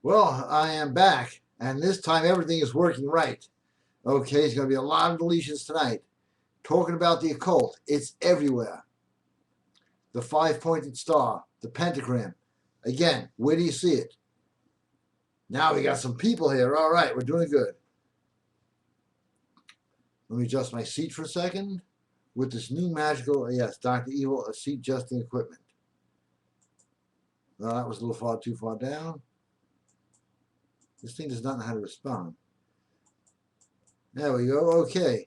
Well, I am back, and this time everything is working right. Okay, it's going to be a lot of deletions tonight. Talking about the occult, it's everywhere. The five-pointed star, the pentagram. Again, where do you see it? Now we got some people here. All right, we're doing good. Let me adjust my seat for a second. With this new magical, yes, Dr. Evil, a seat adjusting equipment. Well, that was a little too far down. This thing does not know how to respond. There we go. Okay.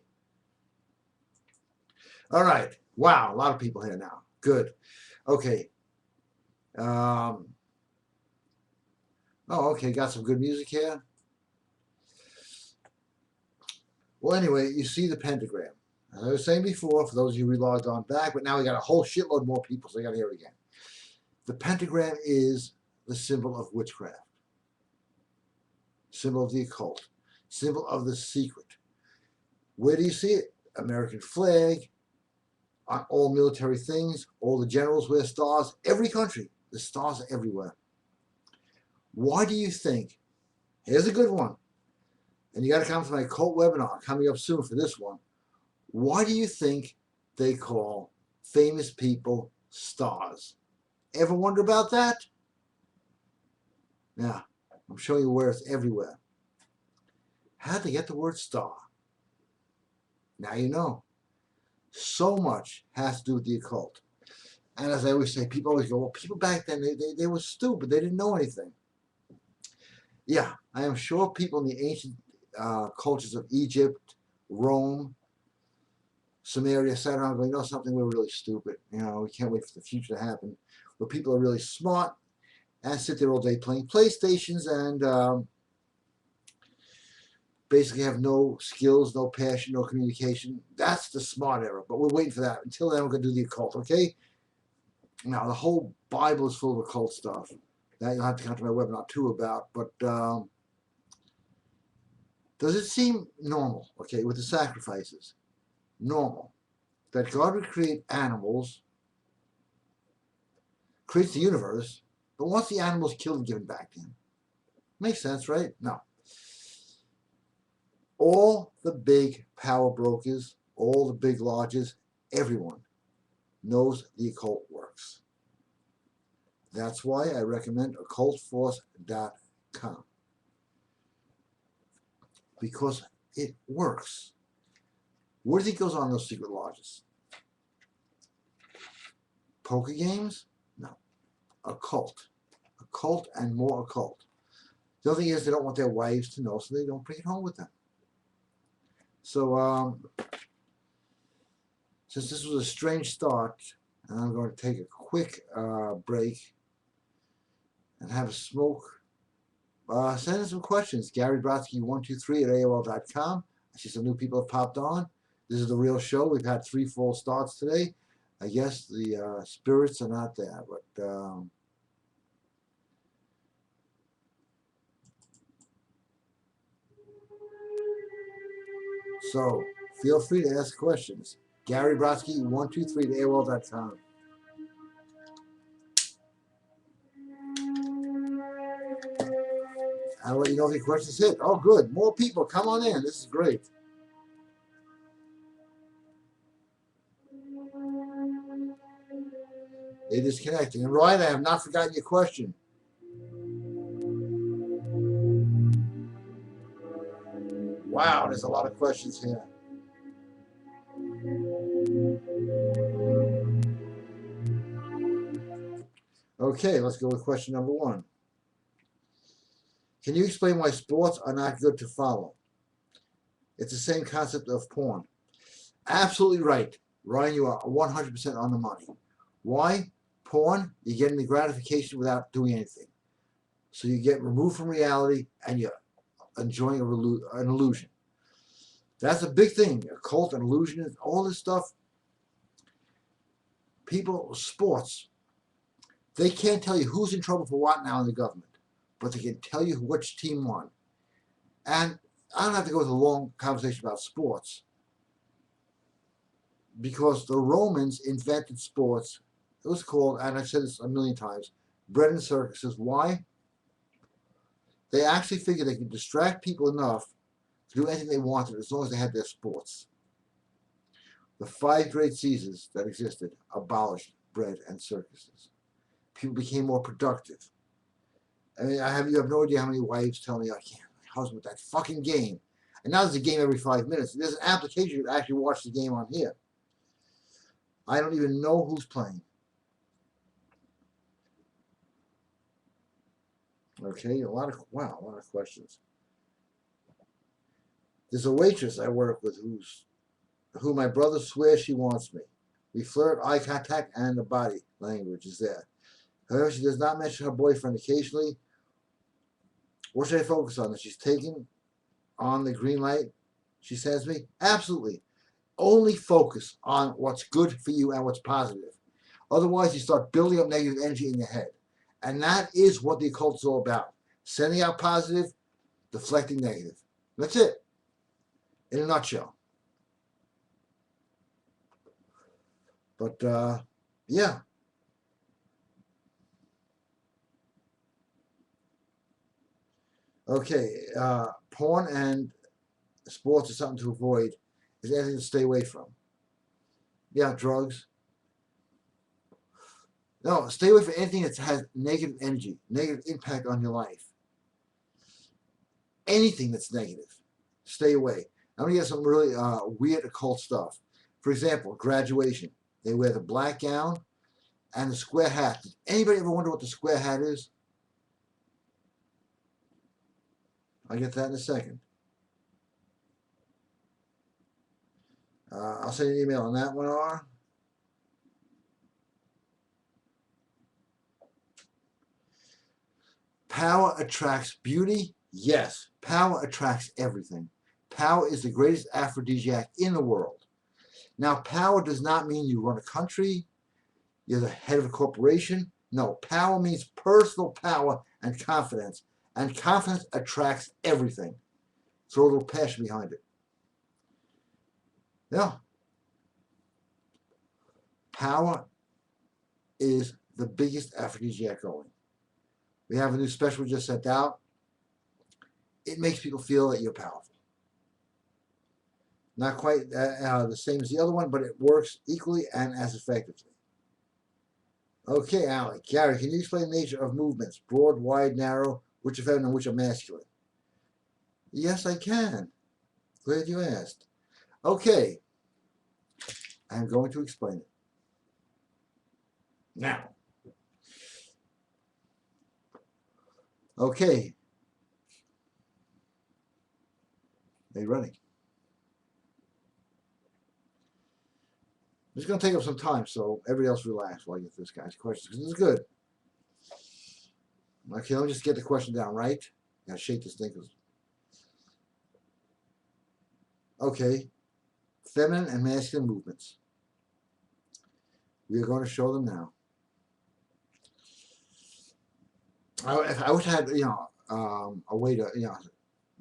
All right. Wow, a lot of people here now. Good. Okay. Oh, okay. Got some good music here. Well, anyway, you see the pentagram. As I was saying before, for those of you who logged on back, but now we got a whole shitload more people, so I got to hear it again. The pentagram is the symbol of witchcraft, symbol of the occult, symbol of the secret. Where do you see it? American flag, on all military things, all the generals wear stars, every country, the stars are everywhere. Why do you think, here's a good one, and you got to come to my occult webinar coming up soon for this one, why do you think they call famous people stars? Ever wonder about that? Yeah, I'm showing you where it's everywhere. How'd they get the word star? Now you know. So much has to do with the occult. And as I always say, people always go, well, people back then, they were stupid. They didn't know anything. Yeah, I am sure people in the ancient cultures of Egypt, Rome, Samaria sat around going, you know something, we're really stupid. You know, we can't wait for the future to happen. Where people are really smart and sit there all day playing PlayStations and basically have no skills, no passion, no communication. That's the smart era, but we're waiting for that. Until then, we're going to do the occult, okay? Now, the whole Bible is full of occult stuff. That you'll have to come to my webinar too about, but does it seem normal, okay, with the sacrifices, normal, that God would create animals, creates the universe, but wants the animals killed and given back to him? Makes sense, right? No. All the big power brokers, all the big lodges, everyone knows the occult works. That's why I recommend occultforce.com, because it works. What do you think goes on in those secret lodges? Poker games? No. Occult. Occult and more occult. The other thing is they don't want their wives to know, so they don't bring it home with them. So, since this was a strange start, and I'm going to take a quick break and have a smoke, send in some questions. Gary Brodsky123 at AOL.com. I see some new people have popped on. This is the real show. We've had 3 full starts today. I guess the spirits are not there, but so feel free to ask questions. Gary Brodsky123 at AOL.com. I'll let you know if your questions hit. Oh, good. More people. Come on in. This is great. It is connecting. And Ryan, I have not forgotten your question. Wow, there's a lot of questions here. Okay, let's go with question number 1. Can you explain why sports are not good to follow? It's the same concept of porn. Absolutely right. Ryan, you are 100% on the money. Why? Porn, you're getting the gratification without doing anything. So you get removed from reality and you're enjoying an illusion. That's a big thing. Occult and illusion, all this stuff. People, sports, they can't tell you who's in trouble for what now in the government, but they can tell you which team won. And I don't have to go with a long conversation about sports, because the Romans invented sports. It was called, and I've said this a million times, bread and circuses. Why? They actually figured they could distract people enough to do anything they wanted as long as they had their sports. The 5 great Caesars that existed abolished bread and circuses. People became more productive. I mean, you have no idea how many wives tell me, I can't, my husband, with that fucking game. And now there's a game every 5 minutes. There's an application to actually watch the game on here. I don't even know who's playing. Okay, a lot of questions. There's a waitress I work with who my brother swears she wants me. We flirt, eye contact, and the body language is there. However, she does not mention her boyfriend occasionally. What should I focus on? That she's taking on the green light she sends me? Absolutely. Only focus on what's good for you and what's positive. Otherwise, you start building up negative energy in your head. And that is what the occult is all about. Sending out positive, deflecting negative. That's it. In a nutshell. But, yeah. Okay, porn and sports is something to avoid. Is anything to stay away from. Yeah, drugs. No, stay away from anything that has negative energy, negative impact on your life. Anything that's negative, stay away. I'm going to get some really weird occult stuff. For example, graduation. They wear the black gown and the square hat. Did anybody ever wonder what the square hat is? I'll get that in a second. I'll send you an email on that one, R. Power attracts beauty? Yes. Power attracts everything. Power is the greatest aphrodisiac in the world. Now, power does not mean you run a country, you're the head of a corporation. No, power means personal power and confidence. And confidence attracts everything. Throw a little passion behind it. Yeah. Power is the biggest aphrodisiac going. We have a new special we just sent out. It makes people feel that you're powerful. Not quite the same as the other one, but it works equally and as effectively. Okay, Alec. Gary, can you explain the nature of movements? Broad, wide, narrow, which are feminine, which are masculine? Yes, I can. Glad you asked. Okay. I'm going to explain it. Now. Okay. Are you ready? This is going to take up some time, so everybody else relax while I get this guy's questions, because this is good. Okay, let me just get the question down right. Gotta shake this thing. Okay. Feminine and masculine movements. We are going to show them now. I wish I had, a way to,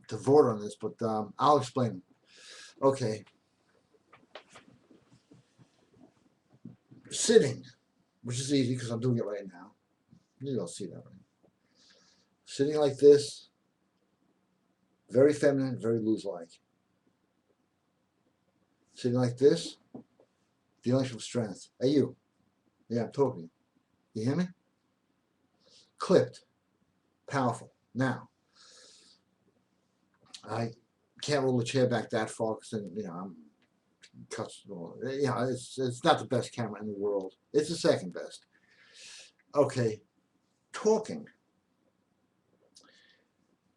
to vote on this, but I'll explain. Okay. Sitting, which is easy because I'm doing it right now. You don't see that right. Sitting like this, very feminine, very loose-like. Sitting like this, feeling some strength. Hey, you. Yeah, I'm talking. You hear me? Clipped. Powerful. Now, I can't roll the chair back that far because then, I'm cuts. It's not the best camera in the world. It's the second best. Okay, talking.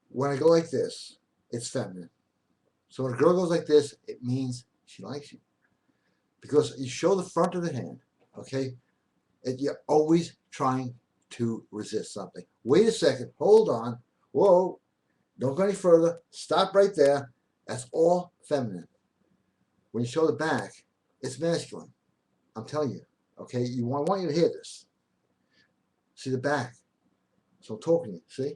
When I go like this, it's feminine. So when a girl goes like this, it means she likes you. Because you show the front of the hand, okay? You're always trying to resist something. Wait a second. Hold on. Whoa. Don't go any further. Stop right there. That's all feminine. When you show the back, it's masculine. I'm telling you. Okay? I want you to hear this. See the back. So I'm talking to you. See?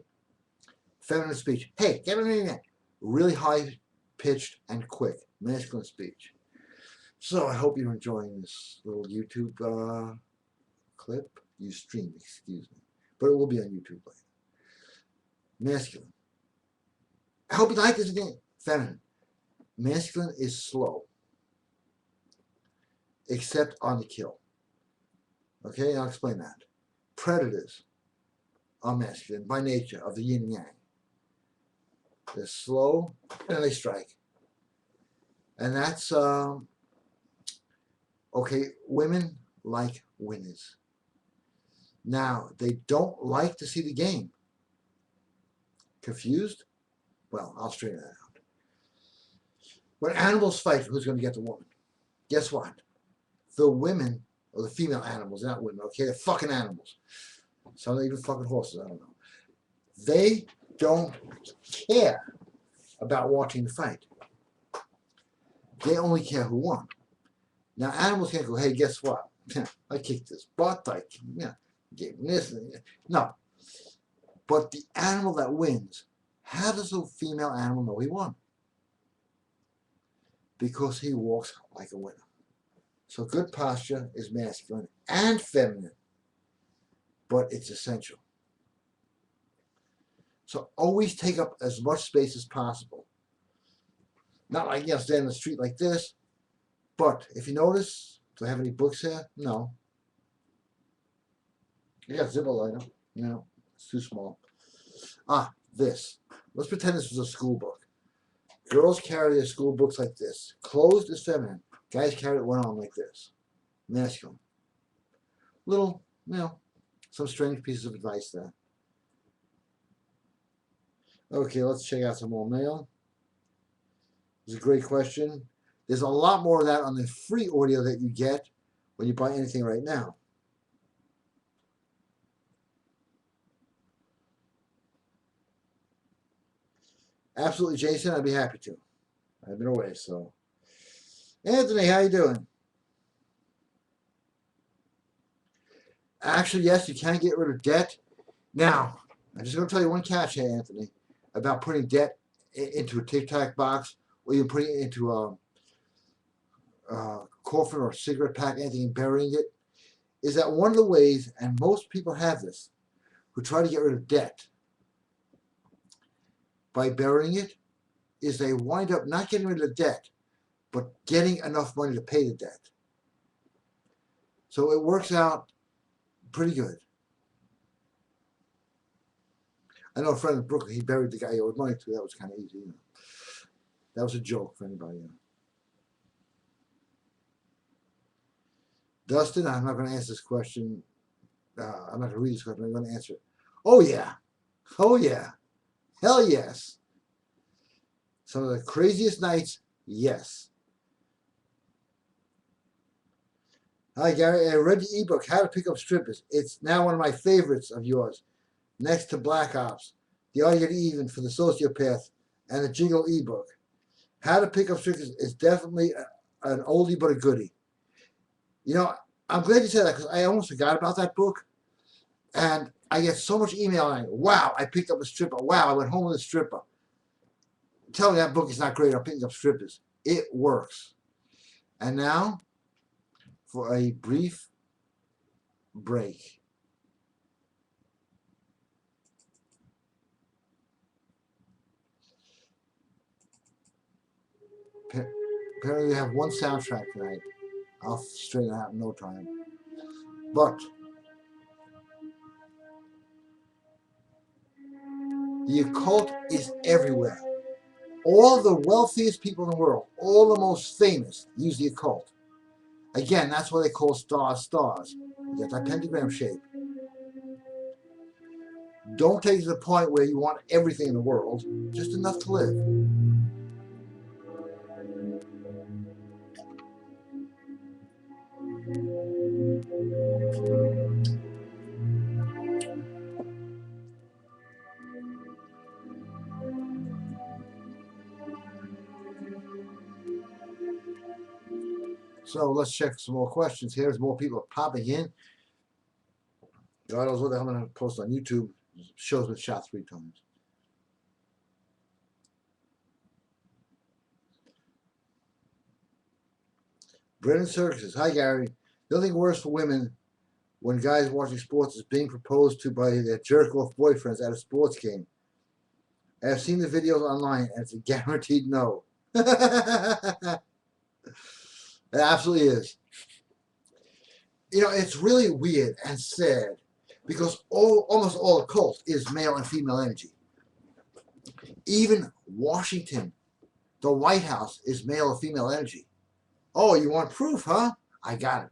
Feminine speech. Hey, get in there. Really high-pitched and quick. Masculine speech. So I hope you're enjoying this little YouTube clip. You stream, excuse me. But it will be on YouTube later. Masculine. I hope you like this again. Feminine. Masculine is slow, except on the kill. Okay, I'll explain that. Predators are masculine by nature of the yin and yang. They're slow and they strike. And that's, okay, women like winners. Now, they don't like to see the game. Confused? Well, I'll straighten that out. When animals fight for who's going to get the woman, guess what? The women, or the female animals, not women, okay? They're fucking animals. Some are even fucking horses, I don't know. They don't care about watching the fight. They only care who won. Now, animals can't go, hey, guess what? I kicked this butt, I gave him this. No. But the animal that wins, how does the female animal know he won? Because he walks like a winner. So good posture is masculine and feminine, but it's essential. So always take up as much space as possible. Not like, stand in the street like this, but if you notice, do I have any books here? No. I got zipper lighter. No, it's too small. This. Let's pretend this was a school book. Girls carry their school books like this. Closed is feminine. Guys carry it one arm like this. Masculine. Little, some strange pieces of advice there. Okay, let's check out some more mail. It's a great question. There's a lot more of that on the free audio that you get when you buy anything right now. Absolutely, Jason. I'd be happy to. I've been away, so. Anthony, how you doing? Actually, yes, you can get rid of debt. Now, I'm just going to tell you one catch here, Anthony, about putting debt into a Tic Tac box, or even putting it into a coffin or a cigarette pack, anything, and burying it, is that one of the ways, and most people have this, who try to get rid of debt by burying it, is they wind up not getting rid of the debt, but getting enough money to pay the debt. So it works out pretty good. I know a friend in Brooklyn, he buried the guy he owed money to. That was kind of easy. That was a joke for anybody. Dustin, I'm not going to answer this question. I'm not going to read this question. I'm going to answer it. Oh, yeah. Oh, yeah. Hell yes. Some of the craziest nights, yes. Hi, Gary. I read the ebook, How to Pick Up Strippers. It's now one of my favorites of yours, next to Black Ops, The Art to Get Even for the Sociopath, and the Jingle ebook. How to Pick Up Strippers is definitely an oldie but a goodie. I'm glad you said that because I almost forgot about that book. And I get so much email and I go, wow, I picked up a stripper. Wow, I went home with a stripper. Tell me that book is not great. I'm picking up strippers. It works. And now, for a brief break. Apparently we have one soundtrack tonight. I'll straighten it out in no time. But the occult is everywhere. All the wealthiest people in the world, all the most famous, use the occult. Again, that's why they call stars stars. You get that pentagram shape. Don't take it to the point where you want everything in the world, just enough to live. So let's check some more questions here. There's more people popping in. God knows what the hell I'm going to post on YouTube. Show's been shot 3 times. Brennan Circuses. Hi, Gary. Nothing worse for women when guys watching sports is being proposed to by their jerk-off boyfriends at a sports game. And I've seen the videos online, and it's a guaranteed no. It absolutely is. You know, it's really weird and sad because almost all occult is male and female energy. Even Washington, the White House, is male and female energy. Oh, you want proof, huh? I got it.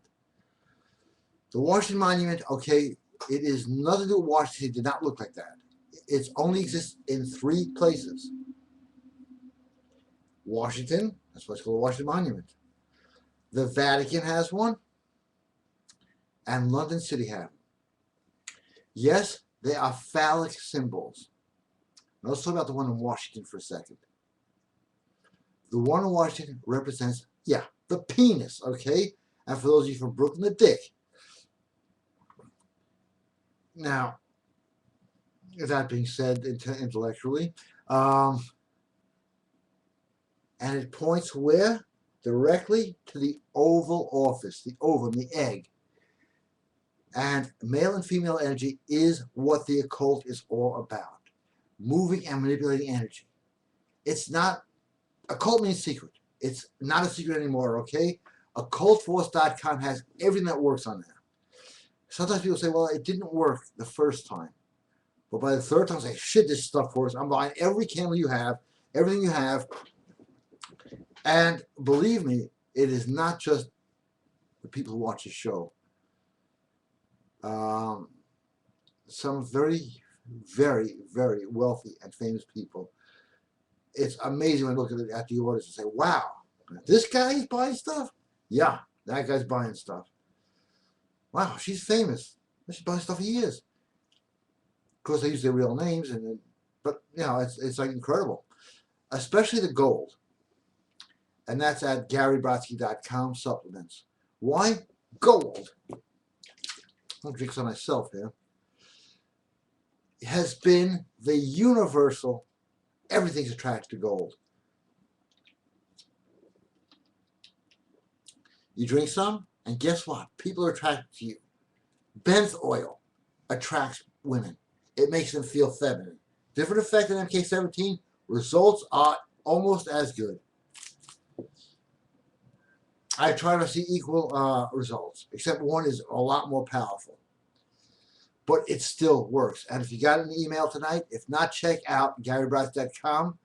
The Washington Monument, okay, it is nothing to do with Washington. It did not look like that. It only exists in 3 places. Washington, that's what's called the Washington Monument. The Vatican has one, and London City have one. Yes, they are phallic symbols. Now let's talk about the one in Washington for a second. The one in Washington represents, yeah, the penis, okay? And for those of you from Brooklyn, the dick. Now, that being said intellectually, and it points where? Directly to the Oval Office, the ovum, the egg. And male and female energy is what the occult is all about. Moving and manipulating energy. It's not, occult means secret. It's not a secret anymore, okay? Occultforce.com has everything that works on there. Sometimes people say, well, it didn't work the first time. But by the 3rd time, say, shit, this stuff works. I'm buying every candle you have, everything you have. And believe me, it is not just the people who watch the show. Some very, very, very wealthy and famous people. It's amazing when I look at the orders and say, wow, this guy is buying stuff? Yeah, that guy's buying stuff. Wow, she's famous. She's buying stuff for years. Of course, they use their real names, but you know, it's like incredible. Especially the gold. And that's at GaryBrodsky.com supplements. Why? Gold. I'll drink some myself here. It has been the universal, everything's attracted to gold. You drink some, and guess what? People are attracted to you. Benth oil attracts women. It makes them feel feminine. Different effect than MK17. Results are almost as good. I try to see equal results, except one is a lot more powerful. But it still works. And if you got an email tonight, if not, check out GaryBrodsky.com.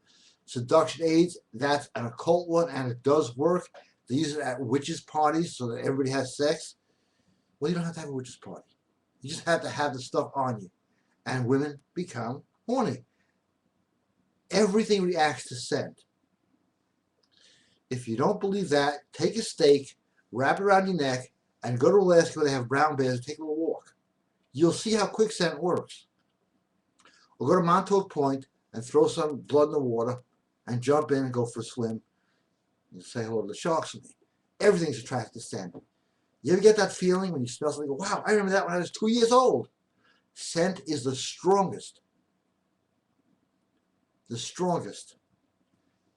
Seduction AIDS, that's an occult one, and it does work. They use it at witches' parties so that everybody has sex. Well, you don't have to have a witches' party. You just have to have the stuff on you. And women become horny. Everything reacts to scent. If you don't believe that, take a stake, wrap it around your neck, and go to Alaska where they have brown bears and take a little walk. You'll see how quicksand works. Or go to Montauk Point and throw some blood in the water and jump in and go for a swim and say hello to the sharks with me. Everything's attracted to scent. You ever get that feeling when you smell something? Go, wow, I remember that when I was 2 years old. Scent is the strongest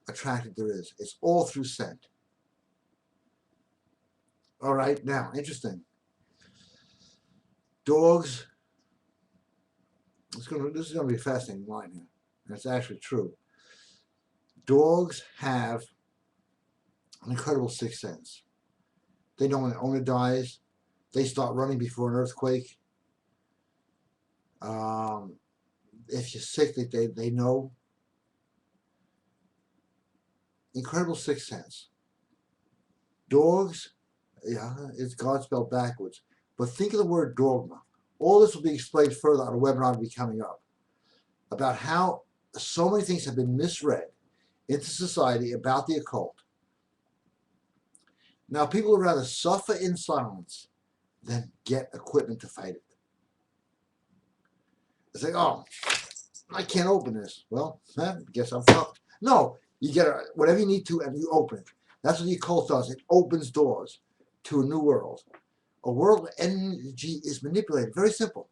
attractant there is. It's all through scent. All right, now, interesting. Dogs, this is going to be a fascinating line here. And it's actually true. Dogs have an incredible sixth sense. They know when the owner dies. They start running before an earthquake. If you're sick, they know. Incredible sixth sense. Dogs, yeah, it's God spelled backwards. But think of the word dogma. All this will be explained further on a webinar to be coming up about how so many things have been misread into society about the occult. Now, people would rather suffer in silence than get equipment to fight it. It's like, oh, I can't open this. Well, guess I'm fucked. No, you get whatever you need to and you open it. That's what the occult does. It opens doors to a new world. A world where energy is manipulated. Very simple.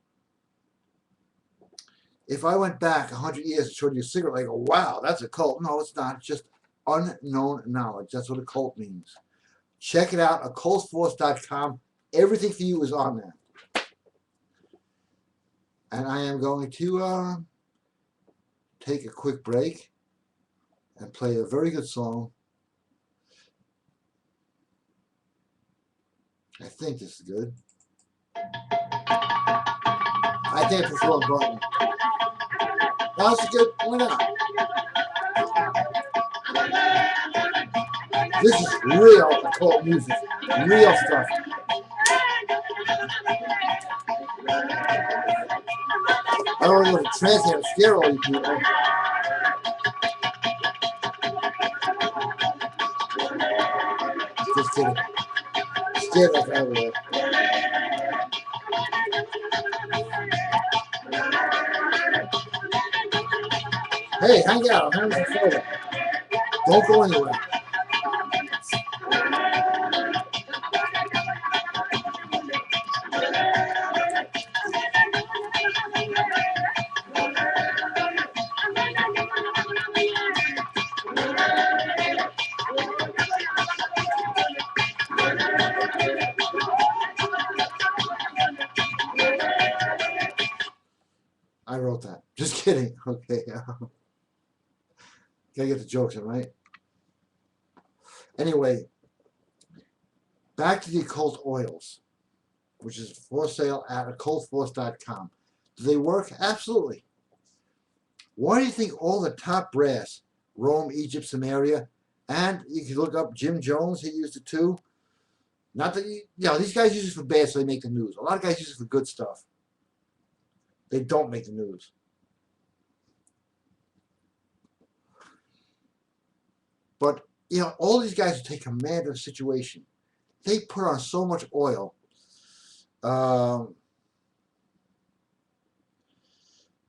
If I went back 100 years and showed you a cigarette, I go, wow, that's occult. No, it's not. It's just unknown knowledge. That's what occult means. Check it out, occultforce.com. Everything for you is on there. And I am going to take a quick break and play a very good song. I think this is good. I think it's the wrong button. That's good. Why not? This is real occult music. Real stuff. I don't know if translate and scare all you people. Just kidding. Scare us out of there. Hey, hang out. I'm having some soda. Don't go anywhere. I wrote that. Just kidding. Okay. Gotta get the jokes in, right? Anyway, back to the occult oils, which is for sale at occultforce.com. Do they work? Absolutely. Why do you think all the top brass roam Egypt, Samaria? And you can look up Jim Jones, he used it too. Not that, these guys use it for bad, so they make the news. A lot of guys use it for good stuff. They don't make the news. But, all these guys who take command of the situation, they put on so much oil. I'm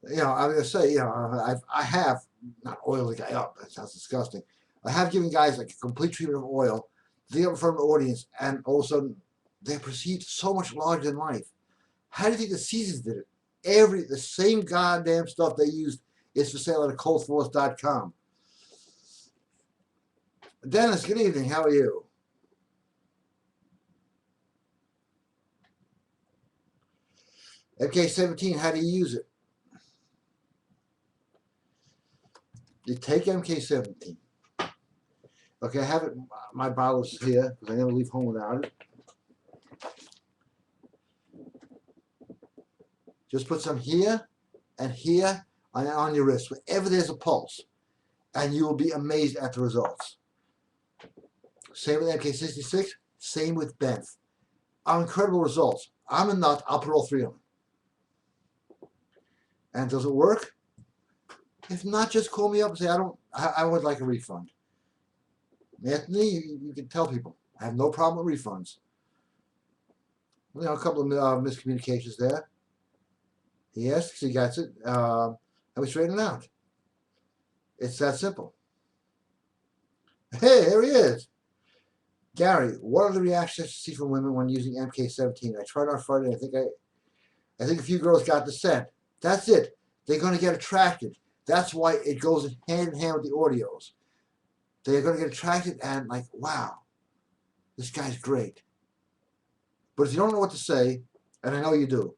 going to say, I have, not oiled the guy up, that sounds disgusting. I have given guys like a complete treatment of oil to get in front of the audience, and all of a sudden, they're perceived so much larger than life. How do you think the Caesars did it? The same goddamn stuff they used is for sale at occultforce.com. Dennis, good evening. How are you? MK17, how do you use it? You take MK17. Okay, I have it. My bottle's here because I never leave home without it. Just put some here and here on your wrist, wherever there's a pulse, and you will be amazed at the results. Same with MK66, same with Benth. Incredible results. I'm a nut, I'll put all three on. And does it work? If not, just call me up and say, I would like a refund. Anthony, you can tell people, I have no problem with refunds. A couple of miscommunications there. Yes, he gets it. And we straighten it out. It's that simple. Hey, here he is. Gary, what are the reactions you see from women when using MK17? I tried on Friday. I think a few girls got the scent. That's it. They're going to get attracted. That's why it goes hand in hand with the audios. They're going to get attracted and like, wow, this guy's great. But if you don't know what to say, and I know you do,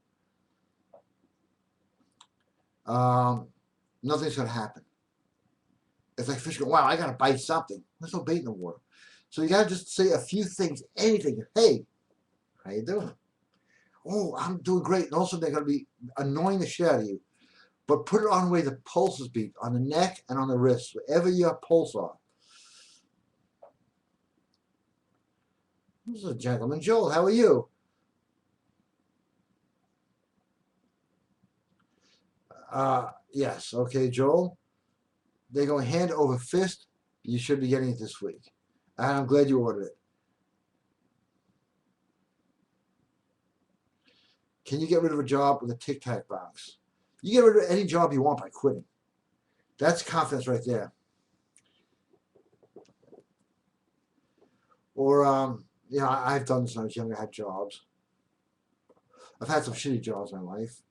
nothing's going to happen. It's like fish going, wow, I got to bite something. There's no bait in the water. So you got to just say a few things, anything. Hey, how you doing? Oh, I'm doing great. And also they're going to be annoying the shit out of you. But put it on the way the pulses beat, on the neck and on the wrist, wherever your pulse are. This is a gentleman. Joel, how are you? Yes. Okay, Joel. They're going hand over fist. You should be getting it this week. And I'm glad you ordered it. Can you get rid of a job with a Tic Tac box? You get rid of any job you want by quitting. That's confidence right there. Or, I've done this when I was younger. I had jobs. I've had some shitty jobs in my life.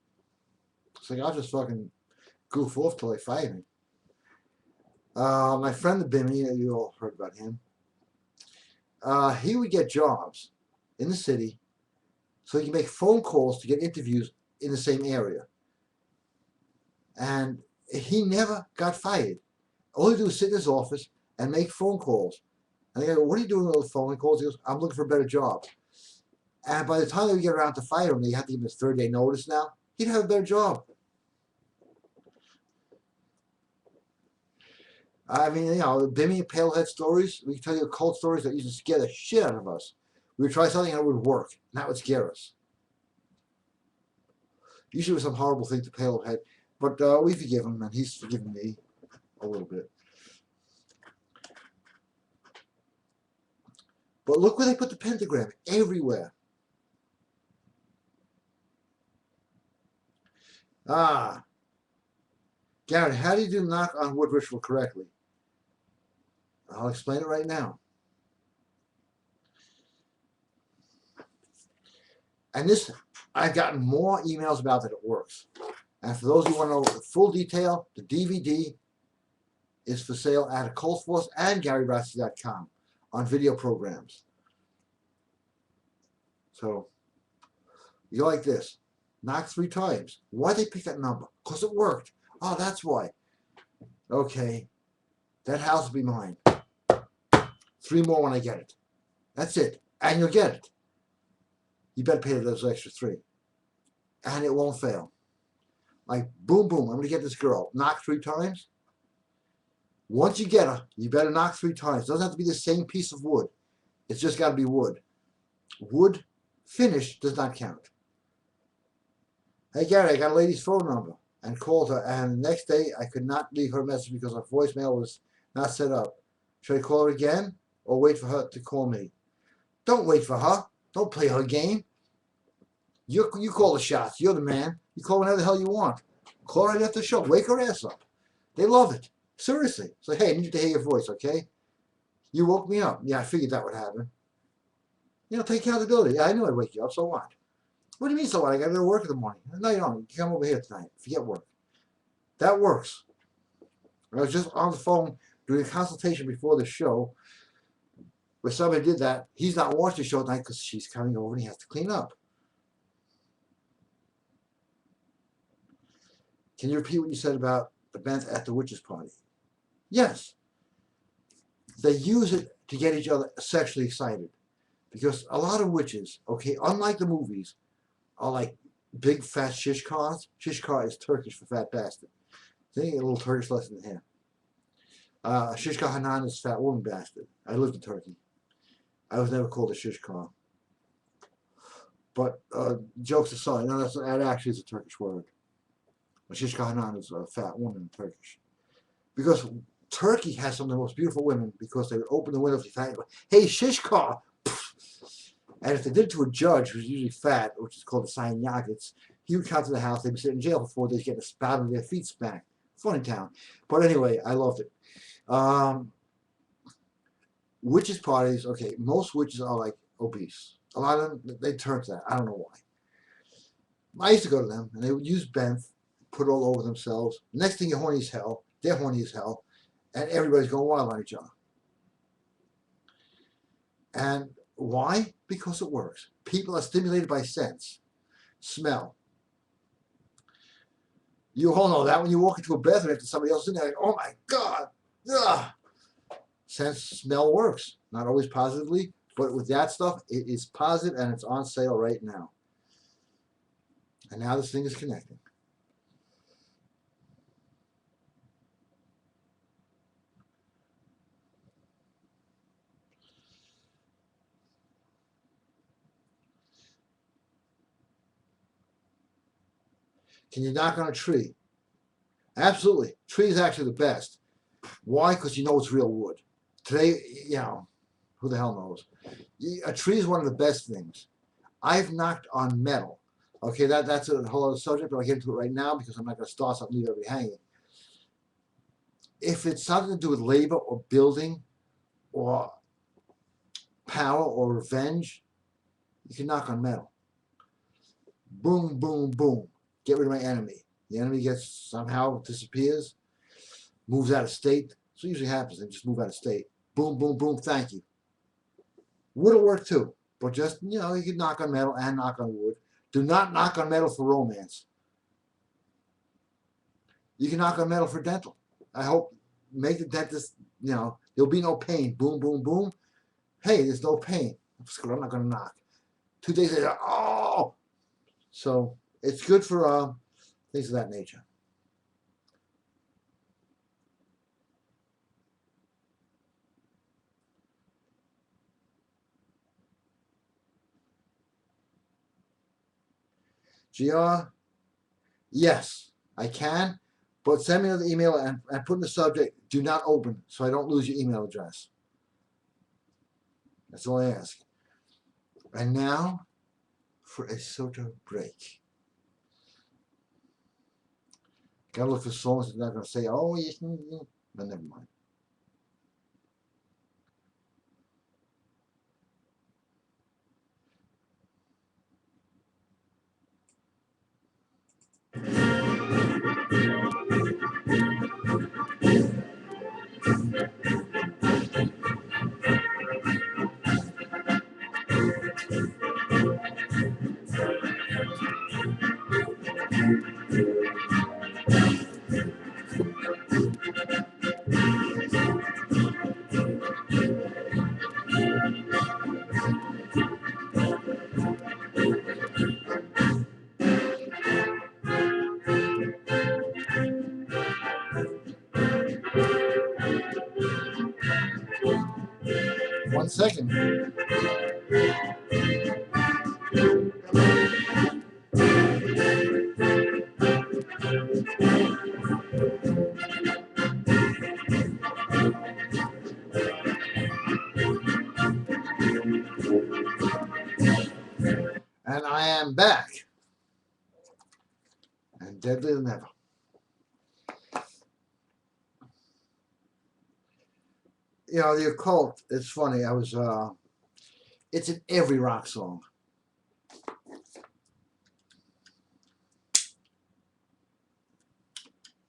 It's like, I'll just fucking goof off till they fire me. My friend the Bimmy, you all heard about him. He would get jobs in the city so he can make phone calls to get interviews in the same area. And He never got fired. All he do is sit in his office and make phone calls. And they go, what are you doing with those phone calls? He goes, I'm looking for a better job. And by the time they would get around to fire him, they have to give him his 30-day notice now. He'd have a better job. I mean, Bimmy and Palehead stories, we can tell you occult stories that used to scare the shit out of us. We would try something and it would work, and that would scare us. Usually it was some horrible thing to Palehead, but we forgive him, and he's forgiven me a little bit. But look where they put the pentagram, everywhere. Ah. Garrett, how do you do knock on wood ritual correctly? I'll explain it right now. And this, I've gotten more emails about that it works. And for those who want to know the full detail, the DVD is for sale at OccultForce and GaryBrodsky.com on video programs. So, you go like this. Knock 3 times. Why'd they pick that number? Because it worked. Oh, that's why. Okay. That house will be mine. 3 more when I get it. That's it. And you'll get it. You better pay those extra 3. And it won't fail. Like, boom, boom, I'm going to get this girl. Knock 3 times. Once you get her, you better knock 3 times. It doesn't have to be the same piece of wood. It's just got to be wood. Wood finish does not count. Hey, Gary, I got a lady's phone number and called her, and the next day I could not leave her a message because her voicemail was not set up. Should I call her again or wait for her to call me? Don't wait for her. Don't play her game. You call the shots. You're the man. You call whenever the hell you want. Call right after the show. Wake her ass up. They love it. Seriously. It's like, hey, I need to hear your voice, okay? You woke me up. Yeah, I figured that would happen. Take accountability. Yeah, I knew I'd wake you up, so what? What do you mean, so what? I got to go to work in the morning. No, you don't. You come over here tonight. Forget work. That works. I was just on the phone doing a consultation before the show where somebody did that. He's not watching the show tonight because she's coming over and he has to clean up. Can you repeat what you said about the bent at the witch's party? Yes. They use it to get each other sexually excited. Because a lot of witches, okay, unlike the movies, are like big fat shish cars. Shish car is Turkish for fat bastard. Think a little Turkish lesson here. Shish car Hanan is fat woman bastard. I lived in Turkey. I was never called a shish car. But jokes aside, no, that actually is a Turkish word. A shish car Hanan is a fat woman in Turkish. Because Turkey has some of the most beautiful women because they would open the windows and go, hey, shish car! And if they did it to a judge who's usually fat, which is called a sign yagets, he would come to the house, they'd be sitting in jail for 4 days getting a spout of their feet smacked. Funny town. But anyway, I loved it. Witches' parties, okay, most witches are like obese. A lot of them, they turn to that. I don't know why. I used to go to them, and they would use benth, put it all over themselves. Next thing you're horny as hell, they're horny as hell, and everybody's going wild on each other. And why? Because it works. People are stimulated by sense, smell. You all know that when you walk into a bathroom after somebody else is in there, like, oh my God, ugh. Sense, smell works. Not always positively, but with that stuff, it is positive and it's on sale right now. And now this thing is connecting. Can you knock on a tree? Absolutely. Tree is actually the best. Why? Because you know it's real wood. Today, who the hell knows? A tree is one of the best things. I've knocked on metal. Okay, that's a whole other subject, but I'll get into it right now because I'm not going to start something and leave everybody hanging. If it's something to do with labor or building or power or revenge, you can knock on metal. Boom, boom, boom. Get rid of my enemy. The enemy somehow disappears, moves out of state. That's what usually happens. They just move out of state. Boom, boom, boom. Thank you. Wood will work too, but just, you can knock on metal and knock on wood. Do not knock on metal for romance. You can knock on metal for dental. I hope, make the dentist, there'll be no pain. Boom, boom, boom. Hey, there's no pain. I'm not going to knock. 2 days later, oh! So it's good for things of that nature. GR, yes, I can, but send me another email and put in the subject, do not open, so I don't lose your email address. That's all I ask. And now for a Soto break. Gotta look for songs that's not going to say, oh, yes, but never mind. One second. And I am back. And deadlier than ever. The Occult, it's funny. It's in every rock song.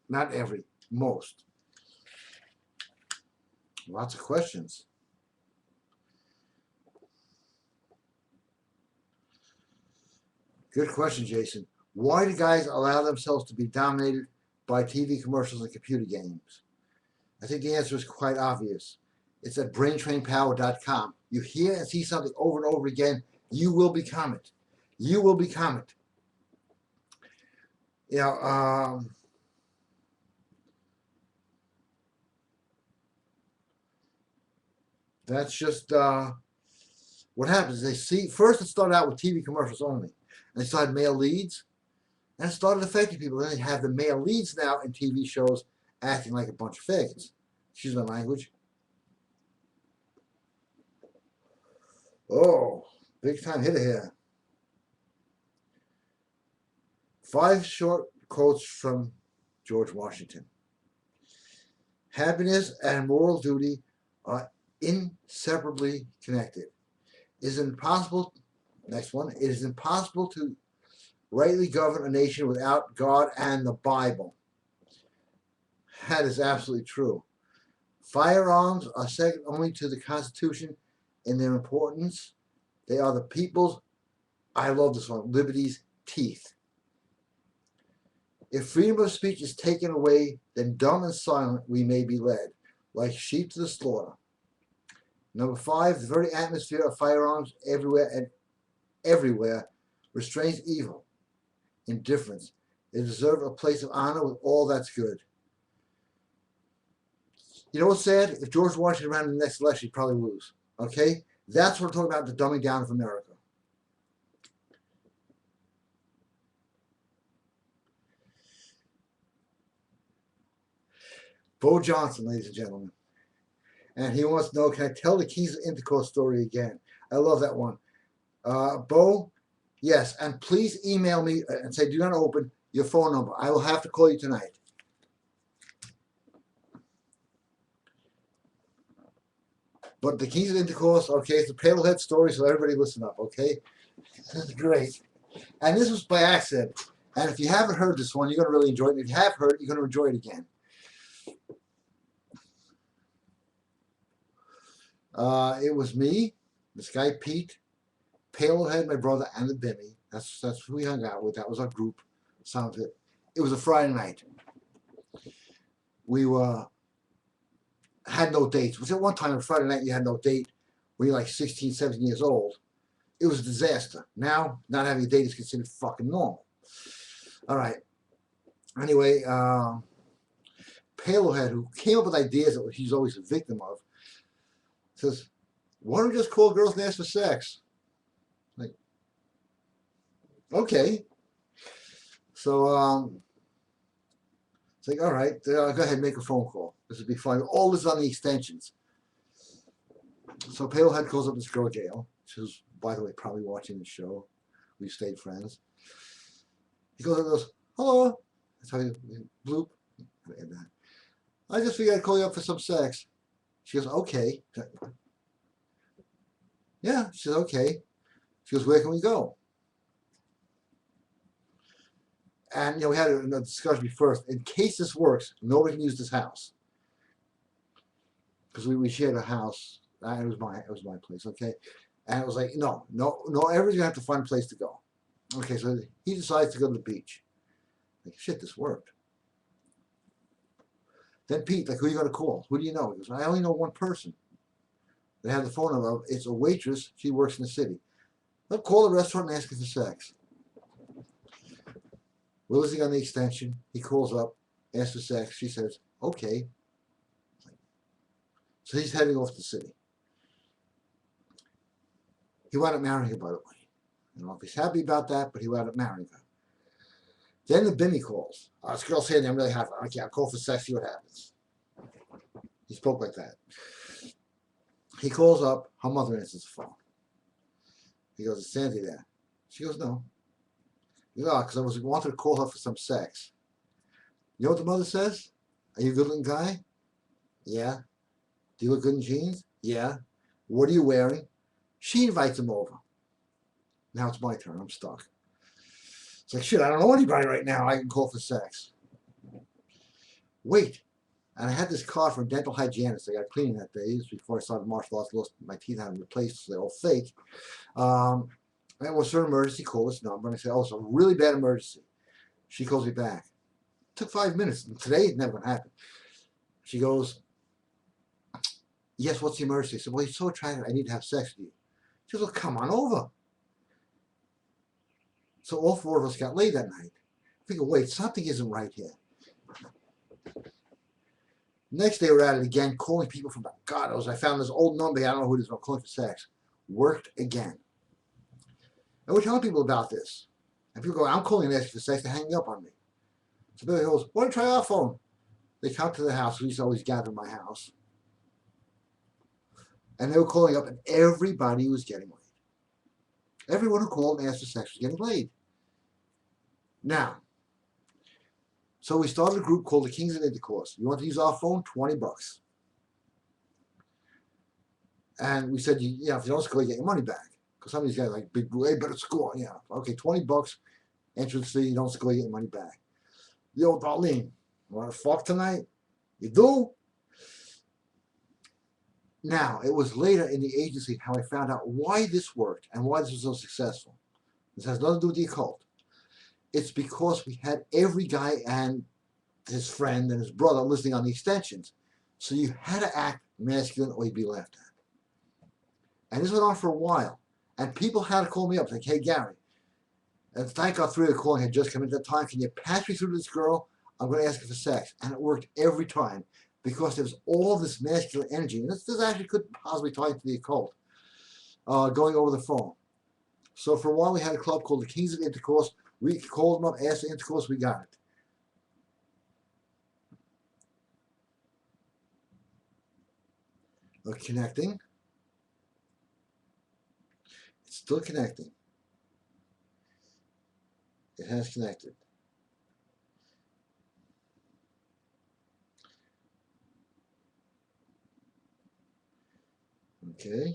Not every, most. Lots of questions. Good question, Jason. Why do guys allow themselves to be dominated by TV commercials and computer games? I think the answer is quite obvious. It's at braintrainpower.com. You hear and see something over and over again, you will become it. You will become it. That's just what happens. They see, first it started out with TV commercials only. And they started male leads. And it started affecting people. Then they have the male leads now in TV shows acting like a bunch of faggots. Excuse my language. Oh, big time hitter here. 5 short quotes from George Washington. Happiness and moral duty are inseparably connected. It is impossible, next one, it is impossible to rightly govern a nation without God and the Bible. That is absolutely true. Firearms are second only to the Constitution in their importance. They are the people's, I love this one, liberty's teeth. If freedom of speech is taken away, then dumb and silent we may be led, like sheep to the slaughter. Number 5, the very atmosphere of firearms everywhere restrains evil, indifference. They deserve a place of honor with all that's good. You know what's sad? If George Washington ran in the next election, he'd probably lose. Okay? That's what I'm talking about, the dumbing down of America. Bo Johnson, ladies and gentlemen. And he wants to know, can I tell the keys of intercourse story again? I love that one. Bo, yes. And please email me and say, do not open your phone number. I will have to call you tonight. But the keys of intercourse, okay, it's a paddlehead story, so everybody listen up, okay? This is great. And this was by accident. And if you haven't heard this one, you're going to really enjoy it. And if you have heard it, you're going to enjoy it again. It was me, this guy Pete, Paddlehead, my brother, and the Bimmy. That's who we hung out with. That was our group. Sounds good. It was a Friday night. we had no dates. Was at one time on Friday night you had no date when you're like 16, 17 years old. It was a disaster. Now, not having a date is considered fucking normal. All right. Anyway, Palohead, who came up with ideas that he's always a victim of, says, why don't we just call girls and ask for sex? Like, okay. So, it's like, all right, go ahead and make a phone call. This would be fine. All this on the extensions. So Palehead calls up this girl, Gail. She's, by the way, probably watching the show. We stayed friends. He goes and goes, hello. That's how you bloop. I just figured I'd call you up for some sex. She goes, okay. Yeah, she says, okay. She goes, where can we go? And, we had a discussion first. In case this works, nobody can use this house. Because we shared a house. It was my place, okay? And it was like, no, everybody's going to have to find a place to go. Okay, so he decides to go to the beach. Like, shit, this worked. Then Pete, like, who are you going to call? Who do you know? He goes, I only know one person. They have the phone number. It's a waitress. She works in the city. They'll call the restaurant and ask her for sex. We're listening on the extension. He calls up, asks for sex. She says, okay. So he's heading off to the city. He wound up marrying her, by the way. I don't know if he's happy about that, but he wound up marrying her. Then the Bimmy calls. This girl's saying I'm really happy. Okay, I'll call for sex, see what happens. He spoke like that. He calls up. Her mother answers the phone. He goes, is Sandy there? She goes, no. He goes, because I wanted to call her for some sex. You know what the mother says? Are you a good-looking guy? Yeah. Do you look good in jeans? Yeah. What are you wearing? She invites him over. Now it's my turn. I'm stuck. It's like, shit, I don't know anybody right now I can call for sex. Wait. And I had this card from dental hygienist. I got cleaning that day. This was before I started martial arts. Lost my teeth, had them replaced, so they're all fake. And it was an emergency, call this number. And I said, oh, it's a really bad emergency. She calls me back. It took 5 minutes. And today, it's never going to happen. She goes, yes, what's the emergency? I said, well, you're so attractive. I need to have sex with you. She goes, well, come on over. So all four of us got laid that night. I figured, wait, something isn't right here. Next day, we're at it again, calling people from God knows. I found this old number. I don't know who it is, but I'm calling for sex. Worked again. And we're telling people about this. And people go, I'm calling and asking for sex. They're hanging up on me. So Billy goes, why don't you try our phone? They come to the house. We used to always gather in my house. And they were calling up, and everybody was getting laid. Everyone who called and asked for sex was getting laid. Now, so we started a group called the Kings of Intercourse. You want to use our phone? $20. And we said, if you don't score, you get your money back. Because some of these guys are like, big, hey, better score. Yeah, okay, $20, entrance fee, you don't score, you get your money back. Yo, Darlene, you want to fuck tonight? You do? Now, it was later in the agency how I found out why this worked and why this was so successful. This has nothing to do with the occult. It's because we had every guy and his friend and his brother listening on the extensions. So you had to act masculine or you'd be laughed at. And this went on for a while. And people had to call me up like, hey, Gary, and thank God 3 of the calling had just come in at that time. Can you pass me through to this girl? I'm going to ask her for sex. And it worked every time because there was all this masculine energy. And this actually could possibly tie into the occult going over the phone. So for a while we had a club called the Kings of Intercourse. We called them up, asked for intercourse, we got it. We're connecting. It's still connecting. It has connected. Okay.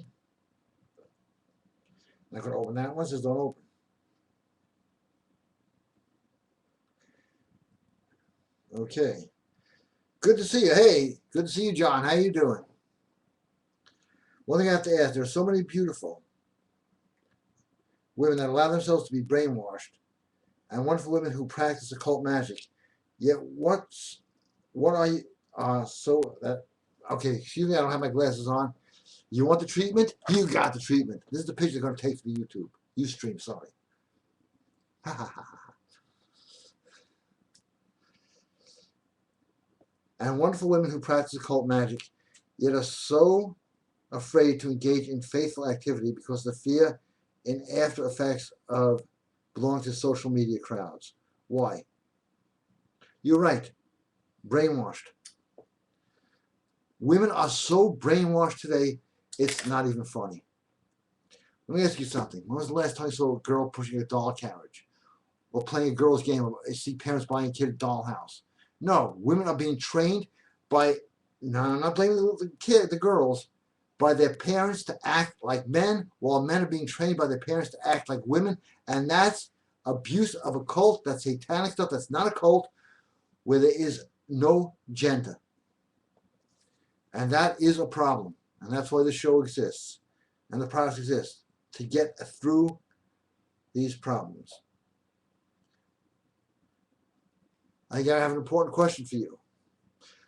I'm not going to open that one, says don't open. Okay. Good to see you. Hey, good to see you, John. How you doing? One thing I have to ask, there are so many beautiful women that allow themselves to be brainwashed and wonderful women who practice occult magic. Yet what are Okay, excuse me, I don't have my glasses on. You want the treatment? You got the treatment. This is the picture they're going to take for the YouTube. Ustream, sorry. And wonderful women who practice occult magic, yet are so afraid to engage in faithful activity because of the fear and after effects of belonging to social media crowds. Why? You're right. Brainwashed. Women are so brainwashed today, it's not even funny. Let me ask you something. When was the last time you saw a girl pushing a doll carriage? Or playing a girl's game, or see parents buying a kid a dollhouse? No, women are being trained by, no, I'm not blaming the girls, by their parents to act like men, while men are being trained by their parents to act like women, and that's abuse of a cult, that's satanic stuff, that's not a cult, where there is no gender. And that is a problem, and that's why this show exists, and the products exist, to get through these problems. I have an important question for you.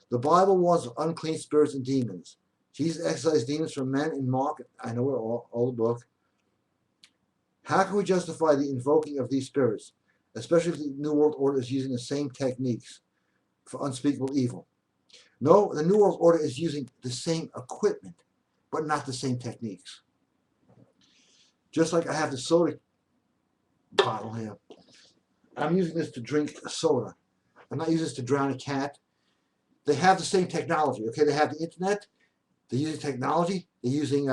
The Bible warns of unclean spirits and demons. Jesus exorcised demons from men in Mark, I know it all the book. How can we justify the invoking of these spirits, especially if the New World Order is using the same techniques for unspeakable evil? No, the New World Order is using the same equipment, but not the same techniques. Just like I have the soda bottle here. I'm using this to drink a soda. I'm not using this to drown a cat. They have the same technology, okay? They have the internet. They're using technology. They're using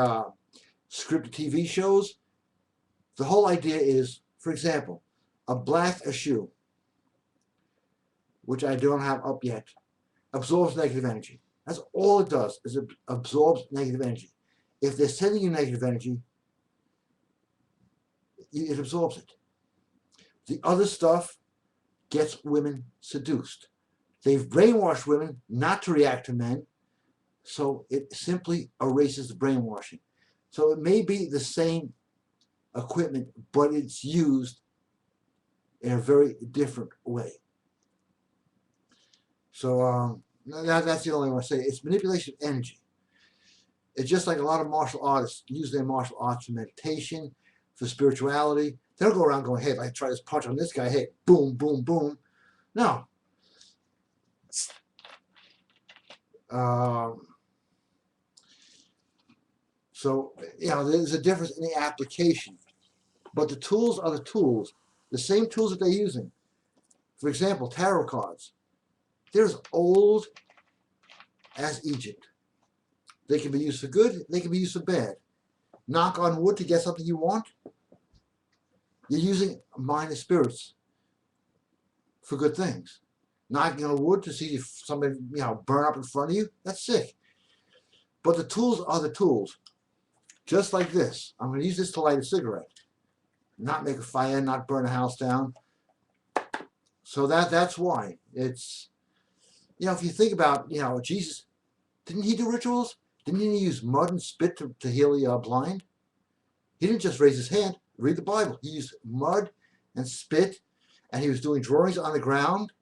scripted TV shows. The whole idea is, for example, a black shoe, which I don't have up yet, absorbs negative energy. That's all it does, is it absorbs negative energy. If they're sending you negative energy, it absorbs it. The other stuff gets women seduced. They've brainwashed women not to react to men, so it simply erases the brainwashing. So it may be the same equipment, but it's used in a very different way. So that's the only way I want to say it. It's manipulation of energy. It's just like a lot of martial artists use their martial arts for meditation, for spirituality. They don't go around going, hey, if I try this punch on this guy, hey, boom, boom, boom. No. So, there's a difference in the application. But the tools are the tools, the same tools that they're using. For example, tarot cards. They're as old as Egypt. They can be used for good, they can be used for bad. Knock on wood to get something you want. You're using minor spirits for good things. Knocking on wood to see if somebody, burn up in front of you, that's sick. But the tools are the tools. Just like this. I'm going to use this to light a cigarette. Not make a fire, not burn a house down. So that's why. It's, if you think about, Jesus, didn't he do rituals? Didn't he use mud and spit to heal the blind? He didn't just raise his hand. Read the Bible. He used mud and spit, and he was doing drawings on the ground.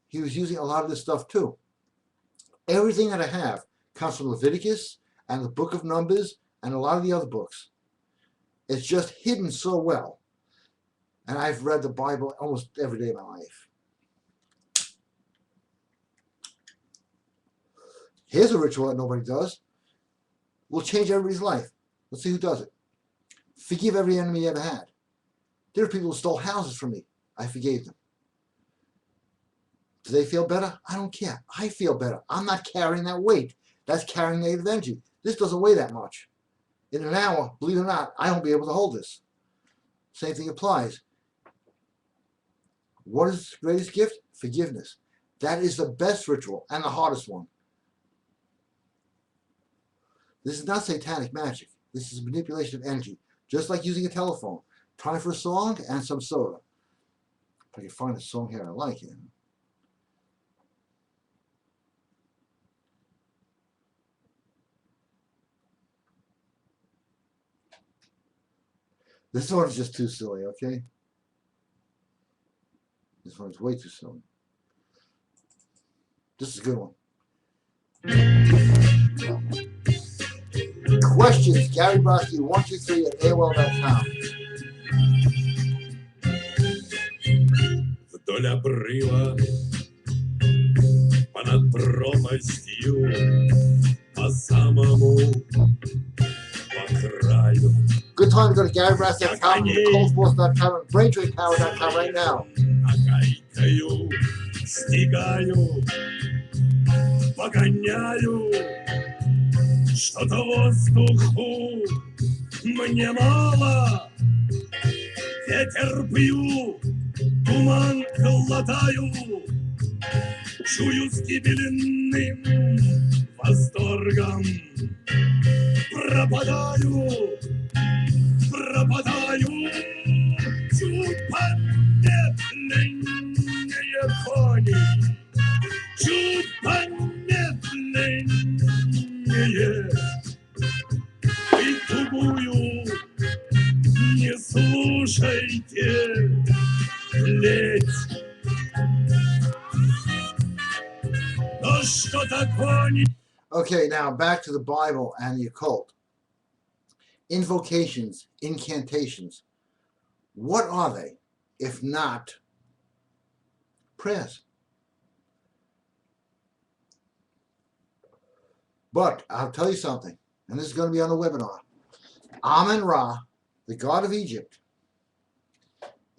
He was using a lot of this stuff too. Everything that I have comes from Leviticus and the book of Numbers and a lot of the other books. It's just hidden so well. And I've read the Bible almost every day of my life. Here's a ritual that nobody does. Will change everybody's life. Let's see who does it. Forgive every enemy you ever had. There are people who stole houses from me. I forgave them. Do they feel better? I don't care. I feel better. I'm not carrying that weight. That's carrying negative energy. This doesn't weigh that much. In an hour, believe it or not, I won't be able to hold this. Same thing applies. What is the greatest gift? Forgiveness. That is the best ritual and the hardest one. This is not satanic magic. This is manipulation of energy. Just like using a telephone. Time for a song and some soda. If I can find a song here I like it. This one is just too silly, okay? This one is way too silly. This is a good one. Questions, Gary Brodsky, 123 at AOL.com. Вдоль обрыва, понад пропастью, по самому, по краю. Good time to go to GaryBrodsky.com, TheColdSports.com, and BrainTrainPower.com right now. Окайкаю, стигаю, погоняю, что-то воздуху мне мало. Ветер пью, туман глотаю, чую с гибельным восторгом. Пропадаю, чуть помедленнее кони, чуть помедленнее, и тугую не слушайте, ледь. Но что такое? Okay, now back to the Bible and the occult. Invocations, incantations. What are they, if not prayers? But I'll tell you something, and this is going to be on the webinar. Amen-Ra, the god of Egypt,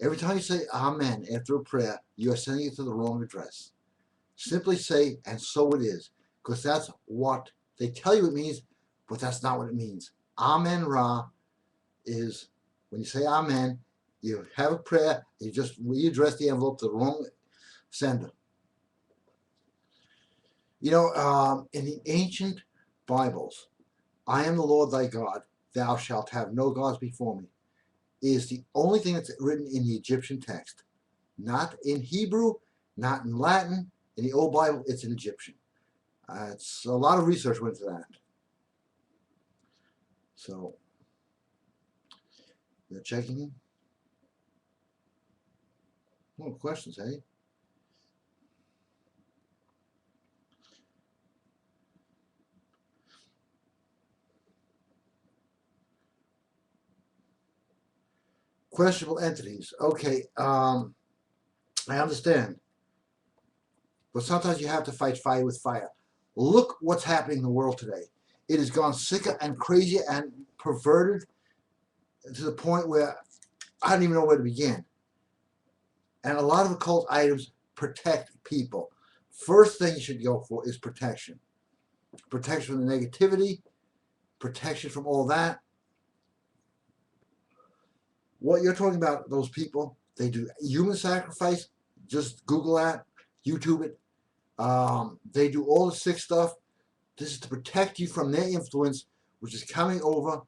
every time you say Amen after a prayer, you are sending it to the wrong address. Simply say, and so it is, because that's what they tell you it means, but that's not what it means. Amen-Ra is, when you say Amen, you have a prayer, you just readdress the envelope to the wrong sender. You know, in the ancient Bibles, I am the Lord thy God, thou shalt have no gods before me, is the only thing that's written in the Egyptian text. Not in Hebrew, not in Latin. In the Old Bible, it's in Egyptian. It's a lot of research went into that. So, you're checking. No questions, eh? Questionable entities. Okay, I understand. But sometimes you have to fight fire with fire. Look what's happening in the world today. It has gone sicker and crazier and perverted to the point where I don't even know where to begin. And a lot of occult items protect people. First thing you should go for is protection. Protection from the negativity, protection from all that. What you're talking about, those people, they do human sacrifice. Just Google that, YouTube it. They do all the sick stuff. This is to protect you from their influence, which is coming over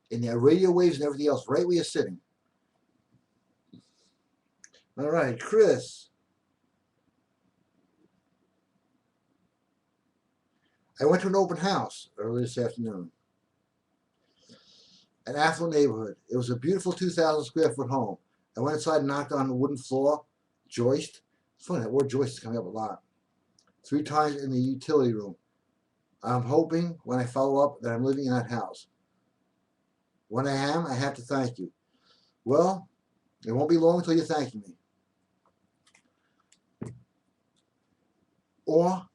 in their radio waves and everything else, right where you're sitting. All right, Chris. I went to an open house earlier this afternoon. An affluent neighborhood. It was a beautiful 2,000 square foot home. I went inside and knocked on the wooden floor, joist. It's funny, that word joist is coming up a lot. 3 times in the utility room. I'm hoping when I follow up that I'm living in that house. When I am, I have to thank you. Well, it won't be long until you're thanking me. Or,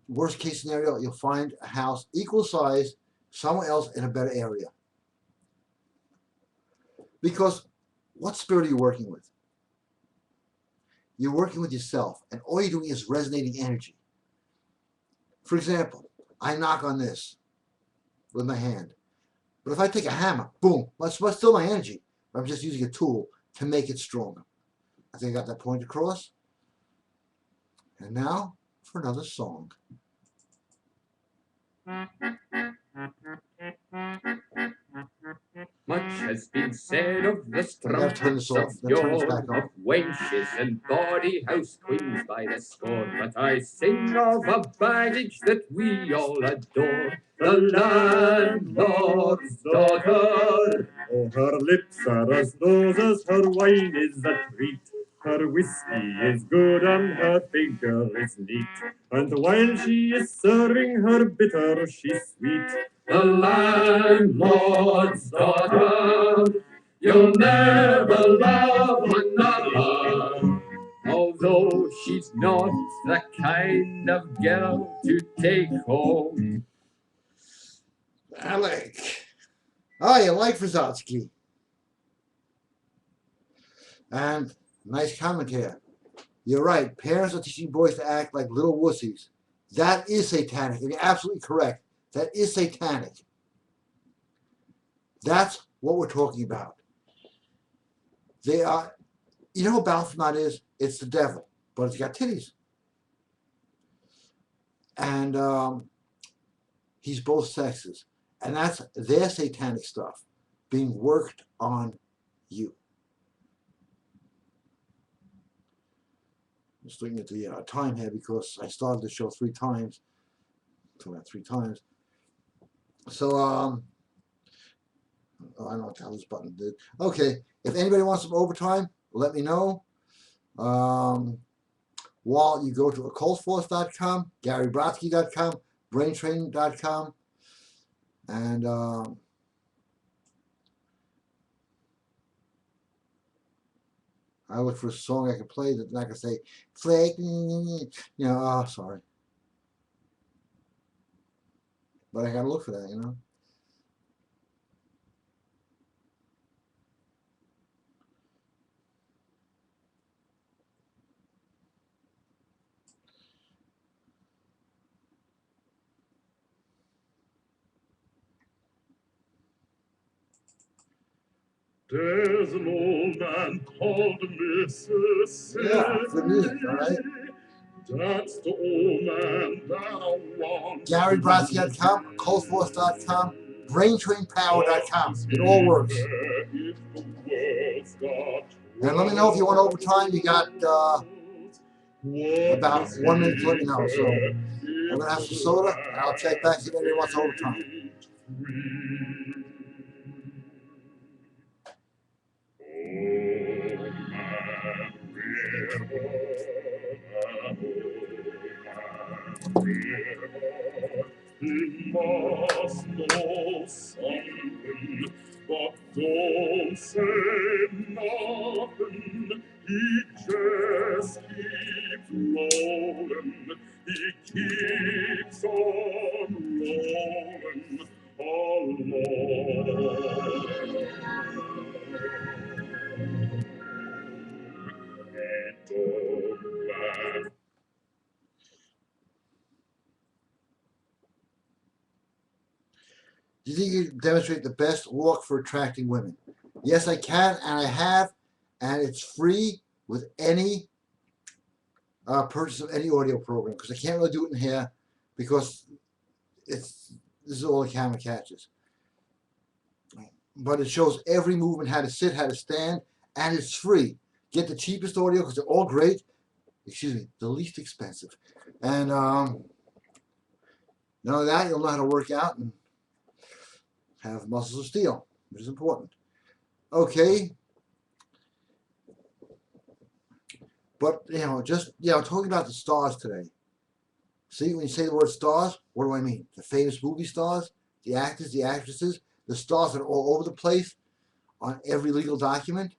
worst case scenario, you'll find a house equal size somewhere else in a better area. Because what spirit are you working with? You're working with yourself, and all you're doing is resonating energy. For example, I knock on this with my hand. But if I take a hammer, boom, that's still my energy. I'm just using a tool to make it stronger. I think I got that point across. And now for another song. Much has been said of the strumpets of yore, of wenches and bawdy house queens by the score, but I sing of a baggage that we all adore, the landlord's daughter. Oh, her lips are as those, her wine is a treat, Her whiskey is good and her figure is neat, and while she is serving her bitter, she's sweet. The landlord's daughter, you'll never love another. Although she's not the kind of girl to take home. Alec. Oh, you like Brodsky. And nice comment here. You're right. Parents are teaching boys to act like little wussies. That is satanic. You're absolutely correct. That is satanic. That's what we're talking about. They are, you know what Baphomet is? It's the devil, but it's got titties. And he's both sexes. And that's their satanic stuff being worked on you. I'm just looking at the time here because I started the show 3 times. So about 3 times. So, oh, I don't know what the hell this button did. Okay, if anybody wants some overtime, let me know. While you go to occultforce.com, GaryBrodsky.com, braintraining.com, and I look for a song I can play that's not going to say, flake, sorry. But I got to look for that, you know. There's an old man called Mississippi. Yeah, good music, all right? That's the old man that I want. GaryBrodsky.com, occultforce.com, braintrainpower.com. It all works. And let me know if you want overtime. You got about 1 minute to let me know. So I'm going to have some soda, and I'll check back if anybody wants overtime. He must know something, but don't say nothing. He just keeps rolling. He keeps on rolling along. Do you think you can demonstrate the best walk for attracting women? Yes, I can, and I have, and it's free with any purchase of any audio program, because I can't really do it in here because this is all the camera catches. But it shows every movement, how to sit, how to stand, and it's free. Get the cheapest audio because they're all great. Excuse me, the least expensive. And none of that, you'll know how to work out and have muscles of steel, which is important. Okay. But, just, talking about the stars today. See, when you say the word stars, what do I mean? The famous movie stars, the actors, the actresses, the stars that are all over the place on every legal document.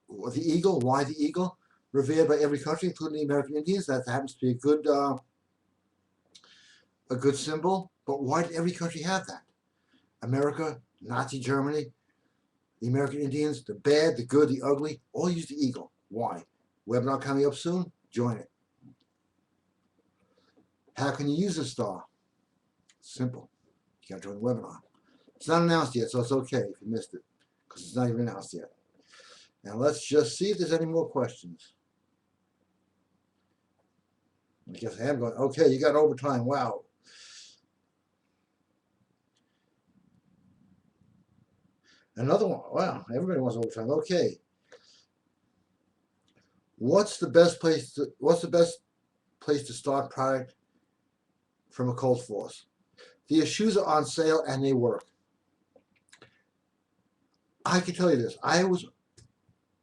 The eagle, why the eagle? Revered by every country, including the American Indians. That happens to be a good symbol. But why did every country have that? America, Nazi Germany, the American Indians, the bad, the good, the ugly, all use the eagle. Why? Webinar coming up soon. Join it. How can you use a star? Simple. You got to join the webinar. It's not announced yet, so it's okay if you missed it, because it's not even announced yet. Now let's just see if there's any more questions. I guess I am going. Okay, you got overtime. Wow. Another one. Wow, everybody wants overtime. Okay. What's the best place to start product from Occult Force? The shoes are on sale and they work. I can tell you this. I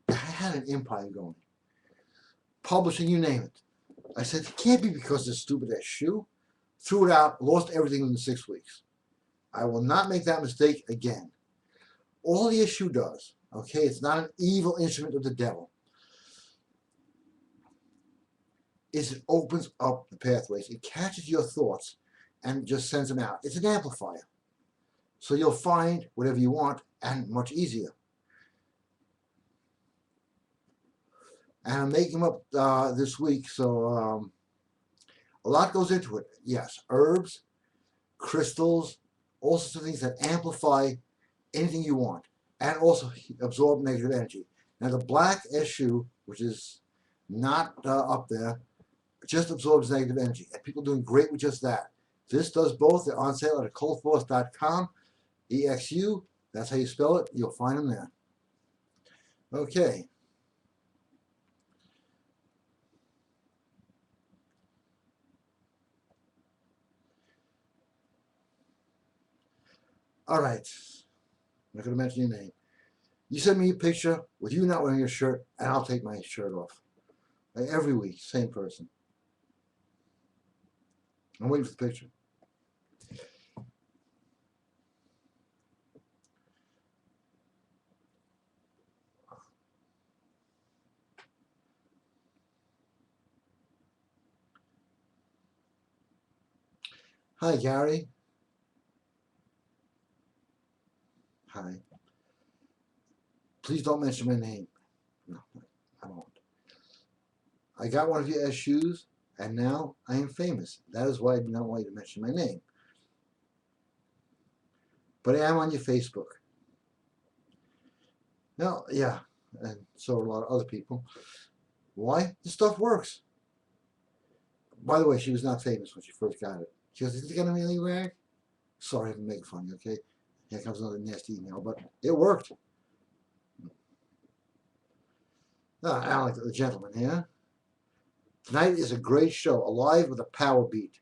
had an empire going. publishing, you name it. I said, it can't be because of this stupid-ass shoe. Threw it out, lost everything within 6 weeks. I will not make that mistake again. All the issue does, okay, it's not an evil instrument of the devil, is it opens up the pathways. It catches your thoughts and just sends them out. It's an amplifier. So you'll find whatever you want and much easier. And I'm making them up this week, so a lot goes into it. Yes, herbs, crystals, all sorts of things that amplify anything you want and also absorb negative energy. Now the black issue, which is not up there, just absorbs negative energy, and people are doing great with just that. This does both. They're on sale at occultforce.com. EXU, that's how you spell it. You'll find them there. Okay. All right. I'm not going to mention your name. You send me a picture with you not wearing your shirt, and I'll take my shirt off. Every week, same person. I'm waiting for the picture. Hi, Gary. Hi. Please don't mention my name. No, I won't. I got one of your shoes, and now I am famous. That is why I do not want you to mention my name. But I am on your Facebook. Now, yeah, and so are a lot of other people. Why? This stuff works. By the way, she was not famous when she first got it. She goes, is it going to really work? Sorry if I'm making fun, okay? Here comes another nasty email, but it worked. I like the gentleman here. Tonight is a great show, alive with a power beat.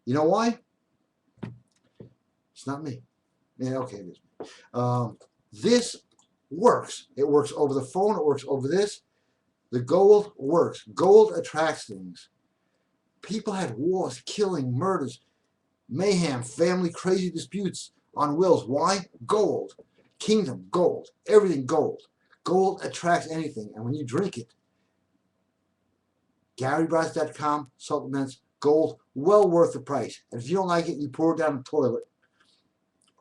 You know why? It's not me. Yeah, okay, it is me. This works. It works over the phone. It works over this. The gold works. Gold attracts things. People had wars, killing, murders, mayhem, family crazy disputes on wills. Why? Gold. Kingdom, gold. Everything gold. Gold attracts anything, and when you drink it, GaryBrodsky.com, supplements, gold, well worth the price. And if you don't like it, you pour it down the toilet.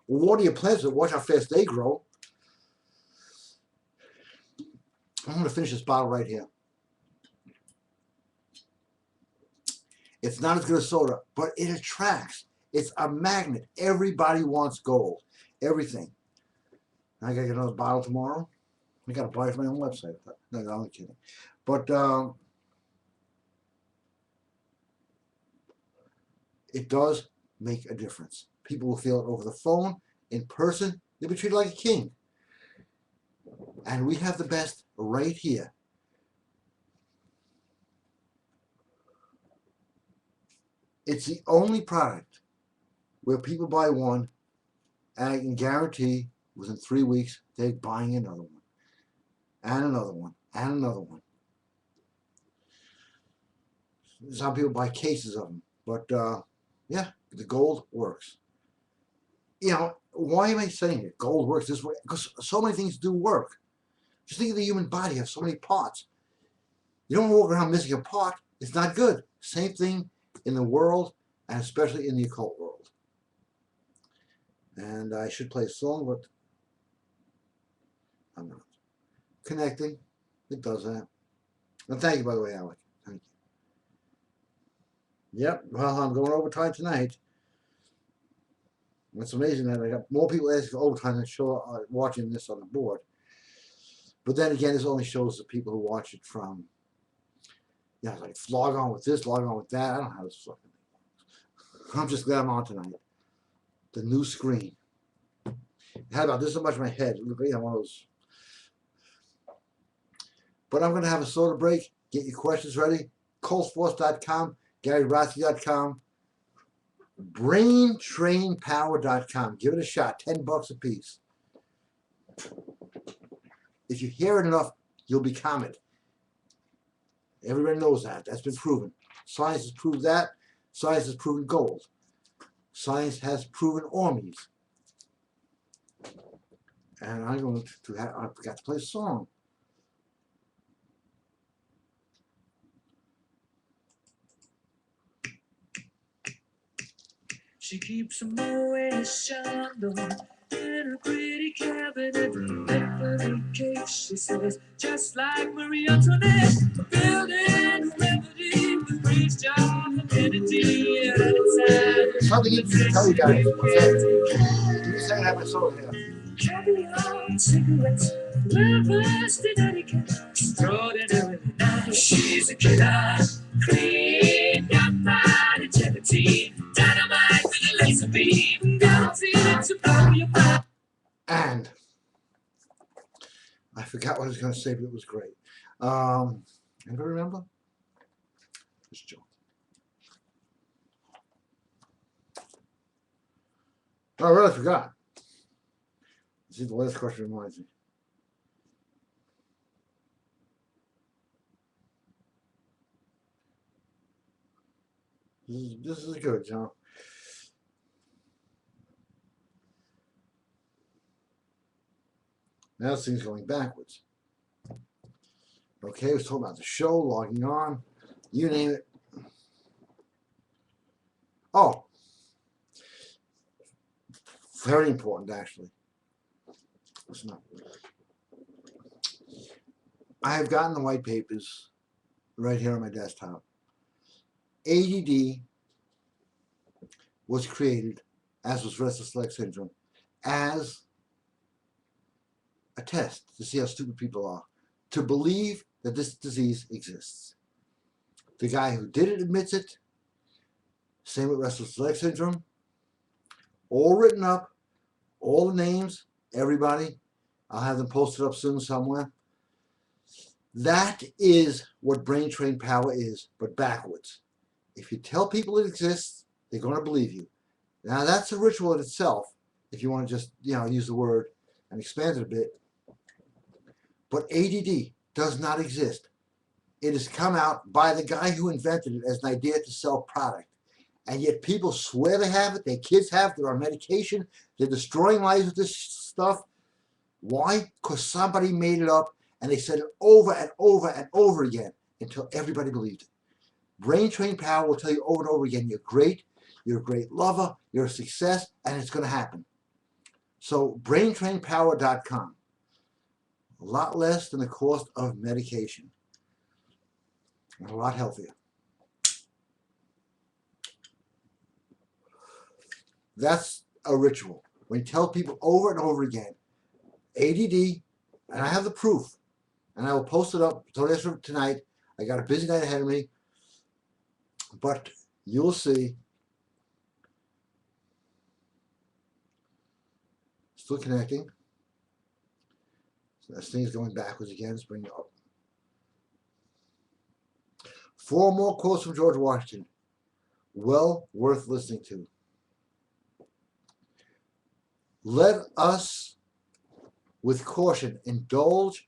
Water your plants, but watch how fast they grow. I'm going to finish this bottle right here. It's not as good as soda, but it attracts. It's a magnet. Everybody wants gold. Everything. I got to get another bottle tomorrow. I got to buy it from my own website. No, I'm only kidding. But it does make a difference. People will feel it over the phone, in person. They'll be treated like a king. And we have the best right here. It's the only product where people buy one, and I can guarantee within 3 weeks they're buying another one, and another one, and another one. Some people buy cases of them, but yeah, the gold works. You know, why am I saying it? Gold works this way? Because so many things do work. Just think of the human body. You have so many parts. You don't walk around missing a part. It's not good. Same thing in the world, and especially in the occult world. And I should play a song, but I'm not. Connecting. It does that. And thank you, by the way, Alec. Thank you. Yep, well, I'm going overtime tonight. It's amazing that I got more people asking for overtime than watching this on the board. But then again, this only shows the people who watch it from, you know, like log on with this, log on with that. I don't know how this fucking thing works. I'm just glad I'm on tonight. The new screen. It had about this so much in my head. Look, you know, one of those. But I'm going to have a soda break. Get your questions ready. ColdForce.com, GaryBrodsky.com, BrainTrainPower.com. Give it a shot. $10 a piece. If you hear it enough, you'll become it. Everybody knows that. That's been proven. Science has proved that. Science has proven gold. Science has proven armies. And I'm going to have, I forgot to play a song. She keeps a Moet Chandon in a pretty cabinet. Every cake, she says, just like Marie Antoinette. A building remedy with priest job affinity. Something you can tell you guys. You say have a song here. Caviar, cigarettes, lovers to etiquette. Extraordinary nice. She's a killer. Clean, got my integrity. Dynamite with a laser beam. Guaranteed to blow your mind. And I forgot what I was going to say, but it was great. Anybody remember? Just joke. Oh, I really forgot. See, the last question reminds me. This is good, John. Now this thing's going backwards. Okay, I was talking about the show, logging on, you name it. Oh, very important, actually. Listen up. I have gotten the white papers right here on my desktop. ADD was created, as was restless leg syndrome, as a test to see how stupid people are, to believe that this disease exists. The guy who did it admits it. Same with restless leg syndrome. All written up, all the names, everybody. I'll have them posted up soon somewhere. That is what brain trained power is, but backwards. If you tell people it exists, they're going to believe you. Now that's a ritual in itself, if you want to just, use the word and expand it a bit. But ADD does not exist. It has come out by the guy who invented it as an idea to sell product. And yet people swear they have it, their kids have it, they're on medication, they're destroying lives with this stuff. Why? Because somebody made it up and they said it over and over and over again until everybody believed it. Brain trained power will tell you over and over again, you're great, you're a great lover, you're a success, and it's going to happen. So braintrainedpower.com. A lot less than the cost of medication. And a lot healthier. That's a ritual. When you tell people over and over again, ADD, and I have the proof, and I will post it up tonight. I got a busy night ahead of me, but you'll see. Still connecting. So this thing is going backwards again. Let's bring it up. 4 more quotes from George Washington. Well worth listening to. Let us, with caution, indulge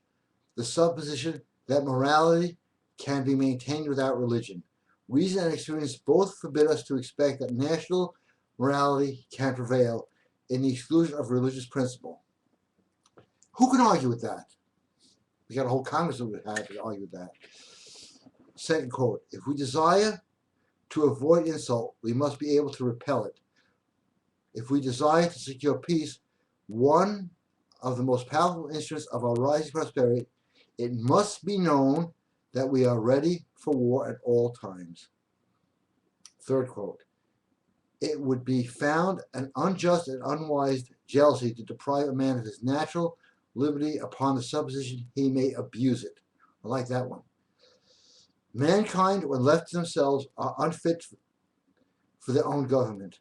the supposition that morality can be maintained without religion. Reason and experience both forbid us to expect that national morality can prevail in the exclusion of religious principle. Who can argue with that? We got a whole Congress that would have to argue with that. Second quote, if we desire to avoid insult, we must be able to repel it. If we desire to secure peace, one of the most powerful instruments of our rising prosperity, it must be known that we are ready for war at all times. Third quote, it would be found an unjust and unwise jealousy to deprive a man of his natural liberty upon the supposition he may abuse it. I like that one. Mankind, when left to themselves, are unfit for their own government.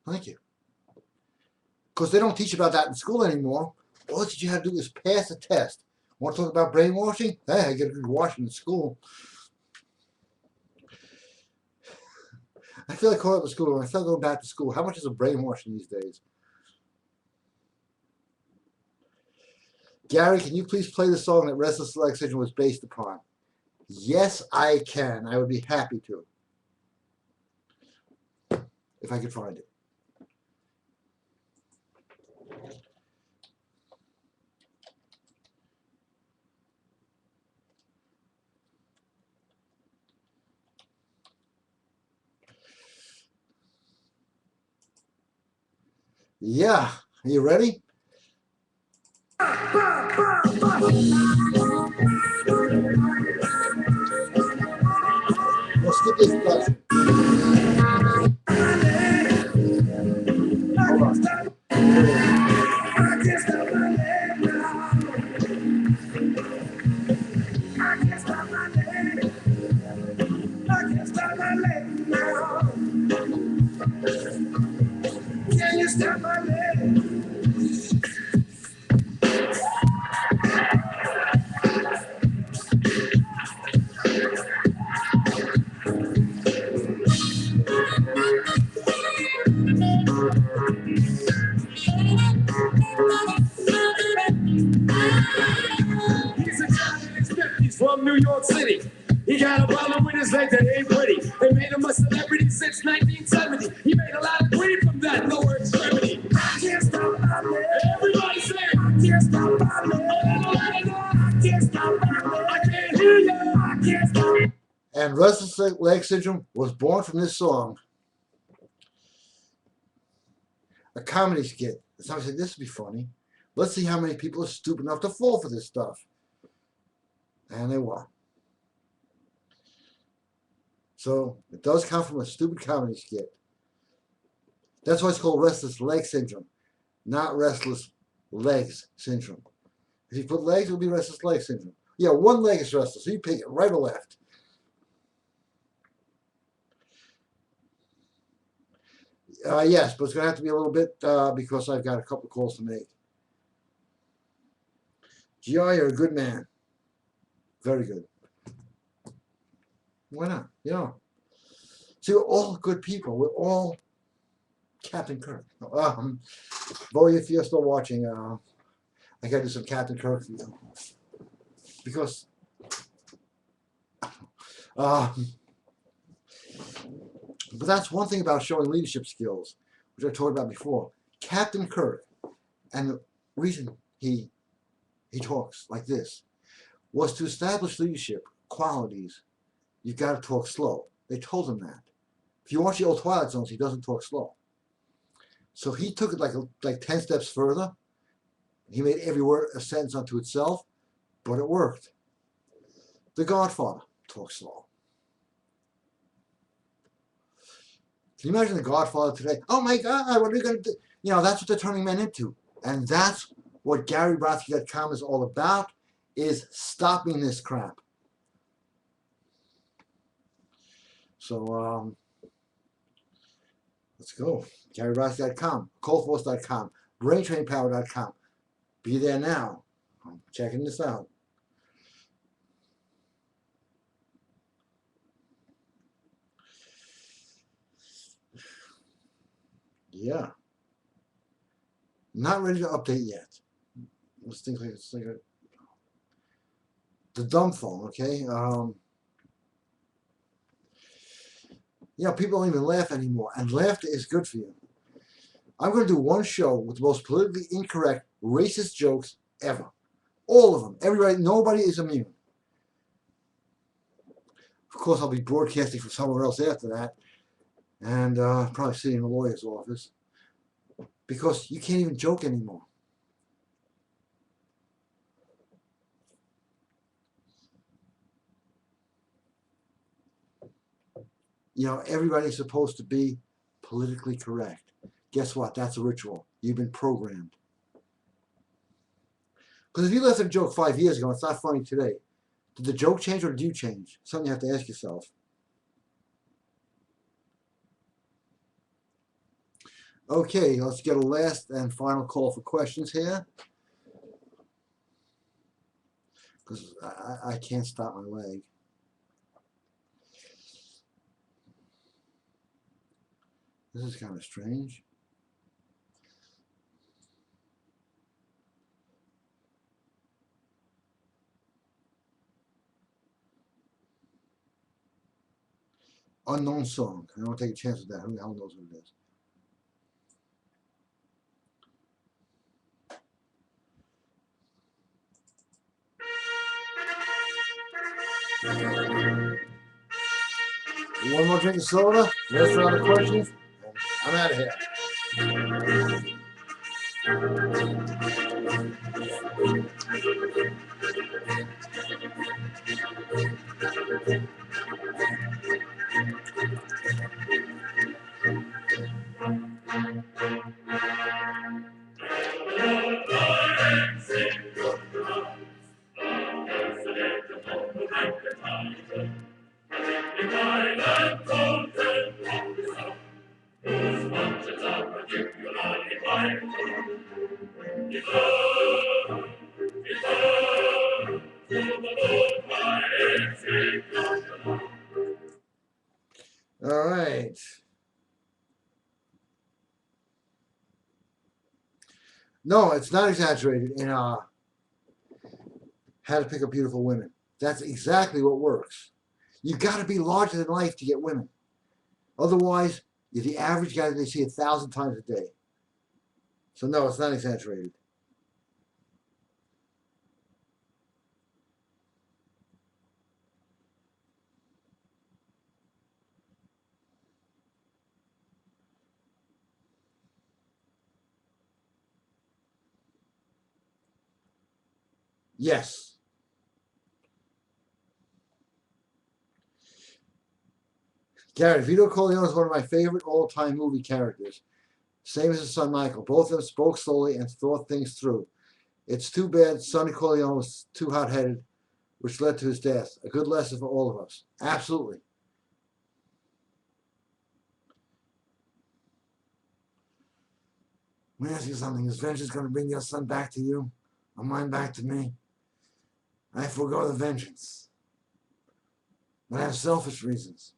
Thank you. Because they don't teach about that in school anymore. All that you have to do is pass a test. Want to talk about brainwashing? Hey, I get a good washing in school. I feel like calling up to school. I feel like going back to school. How much is a brainwashing these days? Gary, can you please play the song that Restless Leg Syndrome was based upon? Yes, I can. I would be happy to. If I could find it. Yeah. Are you ready? We'll skip this introduction. Hold on. Can you stop my leg? He's a Chinese step. He's from New York City. He got a problem with his leg that ain't pretty. They made him a celebrity since 1970. He made a lot of green from that lower extremity. I can't stop my leg. Everybody say it. I can't stop my leg. I can't stop my leg. I can't hear you. I can't stop. And Restless Leg Syndrome was born from this song. A comedy skit. Somebody said, this would be funny. Let's see how many people are stupid enough to fall for this stuff. And they were. So it does come from a stupid comedy skit. That's why it's called Restless Leg Syndrome, not Restless Legs Syndrome. If you put legs, it would be Restless Leg Syndrome. Yeah, one leg is restless, so you pick it right or left. Yes, but it's going to have to be a little bit because I've got a couple of calls to make. G.I., you're a good man. Very good. Why not? You know. See, we're all good people. We're all Captain Kirk. Bo, if you're still watching, I got to do some Captain Kirk for you. Because but that's one thing about showing leadership skills, which I talked about before. Captain Kirk, and the reason he talks like this, was to establish leadership qualities. You've got to talk slow. They told him that. If you watch the old Twilight Zones, he doesn't talk slow. So he took it like 10 steps further. He made every word a sentence unto itself, but it worked. The Godfather talks slow. Can you imagine The Godfather today? Oh my God, what are we going to do? You know, that's what they're turning men into. And that's what GaryBrodsky.com is all about, is stopping this crap. So, let's go. GaryBrodsky.com, ColdForce.com, BrainTrainPower.com. Be there now. I'm checking this out. Yeah. Not ready to update yet. Let's think like it's like the dumb phone, okay? You know, people don't even laugh anymore, and laughter is good for you. I'm going to do one show with the most politically incorrect, racist jokes ever. All of them. Everybody, nobody is immune. Of course, I'll be broadcasting from somewhere else after that, and probably sitting in a lawyer's office, because you can't even joke anymore. You know, everybody's supposed to be politically correct. Guess what? That's a ritual. You've been programmed. Because if you left a joke 5 years ago, it's not funny today. Did the joke change or did you change? Something you have to ask yourself. Okay, let's get a last and final call for questions here. Because I can't stop my leg. This is kind of strange. Unknown song. I don't want to take a chance with that. Who the hell knows what it is? One more drink of soda. Next round of questions. I'm out of here. All right. No, it's not exaggerated in How to Pick Up Beautiful Women. That's exactly what works. You got to be larger than life to get women. Otherwise, you're the average guy that they see 1,000 times a day. So no, it's not exaggerated. Yes. Gary, Vito Corleone is one of my favorite all-time movie characters. Same as his son Michael. Both of them spoke slowly and thought things through. It's too bad Sonny Corleone was too hot-headed, which led to his death. A good lesson for all of us. Absolutely. Let me ask you something. Is vengeance going to bring your son back to you? Or mine back to me? I forego the vengeance. But I have selfish reasons.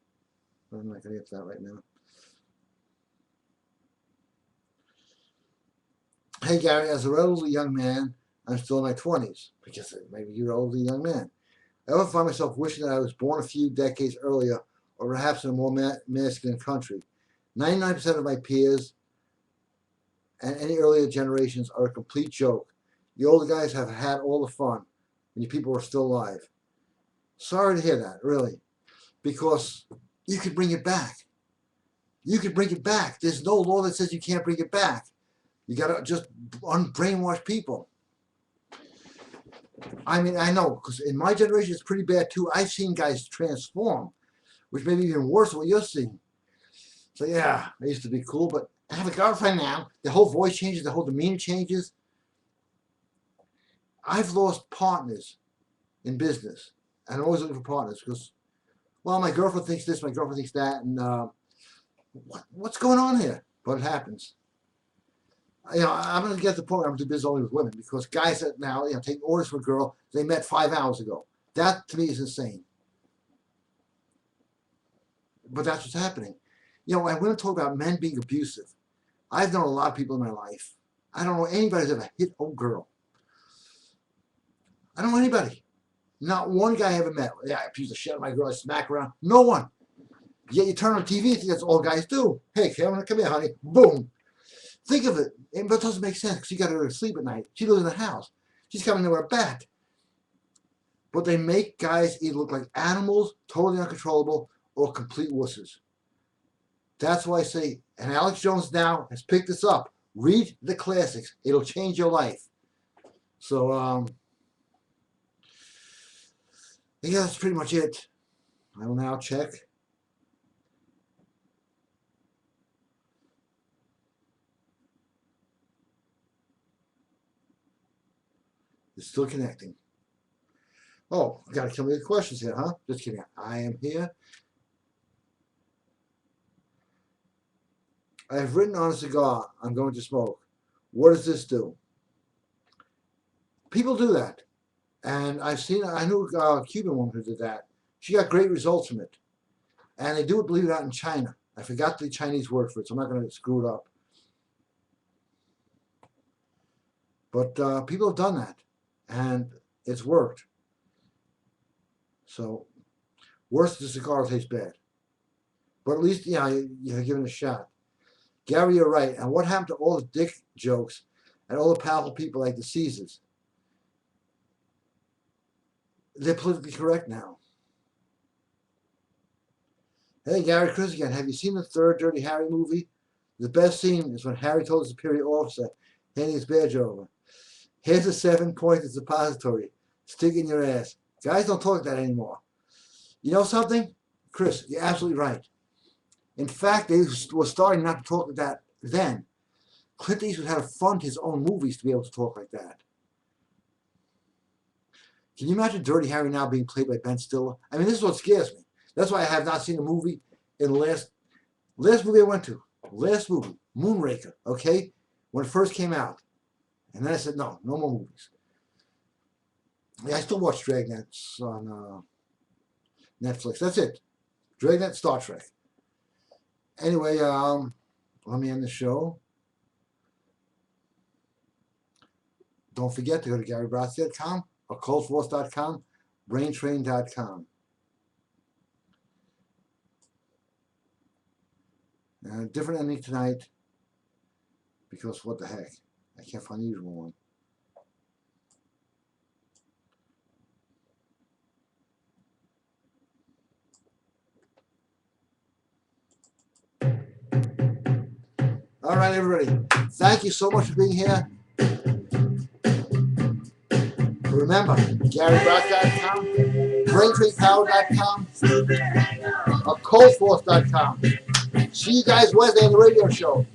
But I'm not going to get to that right now. Hey, Gary, as a relatively young man, I'm still in my 20s. Because maybe you're a relatively young man. I often find myself wishing that I was born a few decades earlier, or perhaps in a more masculine country. 99% of my peers and any earlier generations are a complete joke. The older guys have had all the fun, and you people are still alive. Sorry to hear that, really, because you could bring it back. You could bring it back. There's no law that says you can't bring it back. You got to just unbrainwash people. I mean, I know, because in my generation it's pretty bad too. I've seen guys transform, which may be even worse than what you're seeing. So yeah, I used to be cool, but I have a girlfriend now. The whole voice changes, the whole demeanor changes. I've lost partners in business, and I'm always looking for partners because, well, my girlfriend thinks this, my girlfriend thinks that, and what's going on here? But it happens. I'm going to get to the point where I'm doing business only with women because guys that now, take orders from a girl they met 5 hours ago. That to me is insane. But that's what's happening. When women talk about men being abusive, I've known a lot of people in my life. I don't know anybody who's ever hit a girl. I don't know anybody. Not one guy I ever met. Yeah, I abuse the shit out of my girl. I smack around. No one. Yet you turn on TV and think that's all guys do. Hey, come here, honey. Boom. Think of it. But it doesn't make sense because you got her to sleep at night. She lives in the house. She's coming in with a bat. But they make guys either look like animals, totally uncontrollable, or complete wusses. That's why I say, and Alex Jones now has picked this up. Read the classics. It'll change your life. So, yeah, that's pretty much it. I will now check. It's still connecting. Oh, got to kill me with questions here, huh? Just kidding. I am here. I have written on a cigar, I'm going to smoke. What does this do? People do that. And I knew a Cuban woman who did that. She got great results from it. And they do it, believe it or not, in China. I forgot the Chinese word for it, so I'm not going to screw it up. But people have done that. And it's worked. So, worse, the cigar tastes bad. But at least, you're given a shot. Gary, you're right. And what happened to all the dick jokes and all the powerful people like the Caesars? They're politically correct now. Hey, Gary, Chris again. Have you seen the third Dirty Harry movie? The best scene is when Harry told the superior officer, handing his badge over, "Here's a 7-point suppository. Stick in your ass." Guys don't talk like that anymore. You know something? Chris, you're absolutely right. In fact, they were starting not to talk like that then. Clint Eastwood had to fund his own movies to be able to talk like that. Can you imagine Dirty Harry now being played by Ben Stiller? I mean, this is what scares me. That's why I have not seen a movie in the last movie I went to. Last movie, Moonraker, okay? When it first came out. And then I said, no more movies. Yeah, I still watch Dragnets on Netflix. That's it. Dragnet, Star Trek. Anyway, let me end the show. Don't forget to go to GaryBrodsky.com, OccultForce.com, BrainTrain.com. Different ending tonight because what the heck? I can't find the usual one. All right, everybody. Thank you so much for being here. Remember, GaryBrodsky.com, BrainTrainPower.com, OccultForce.com. See you guys Wednesday on the radio show.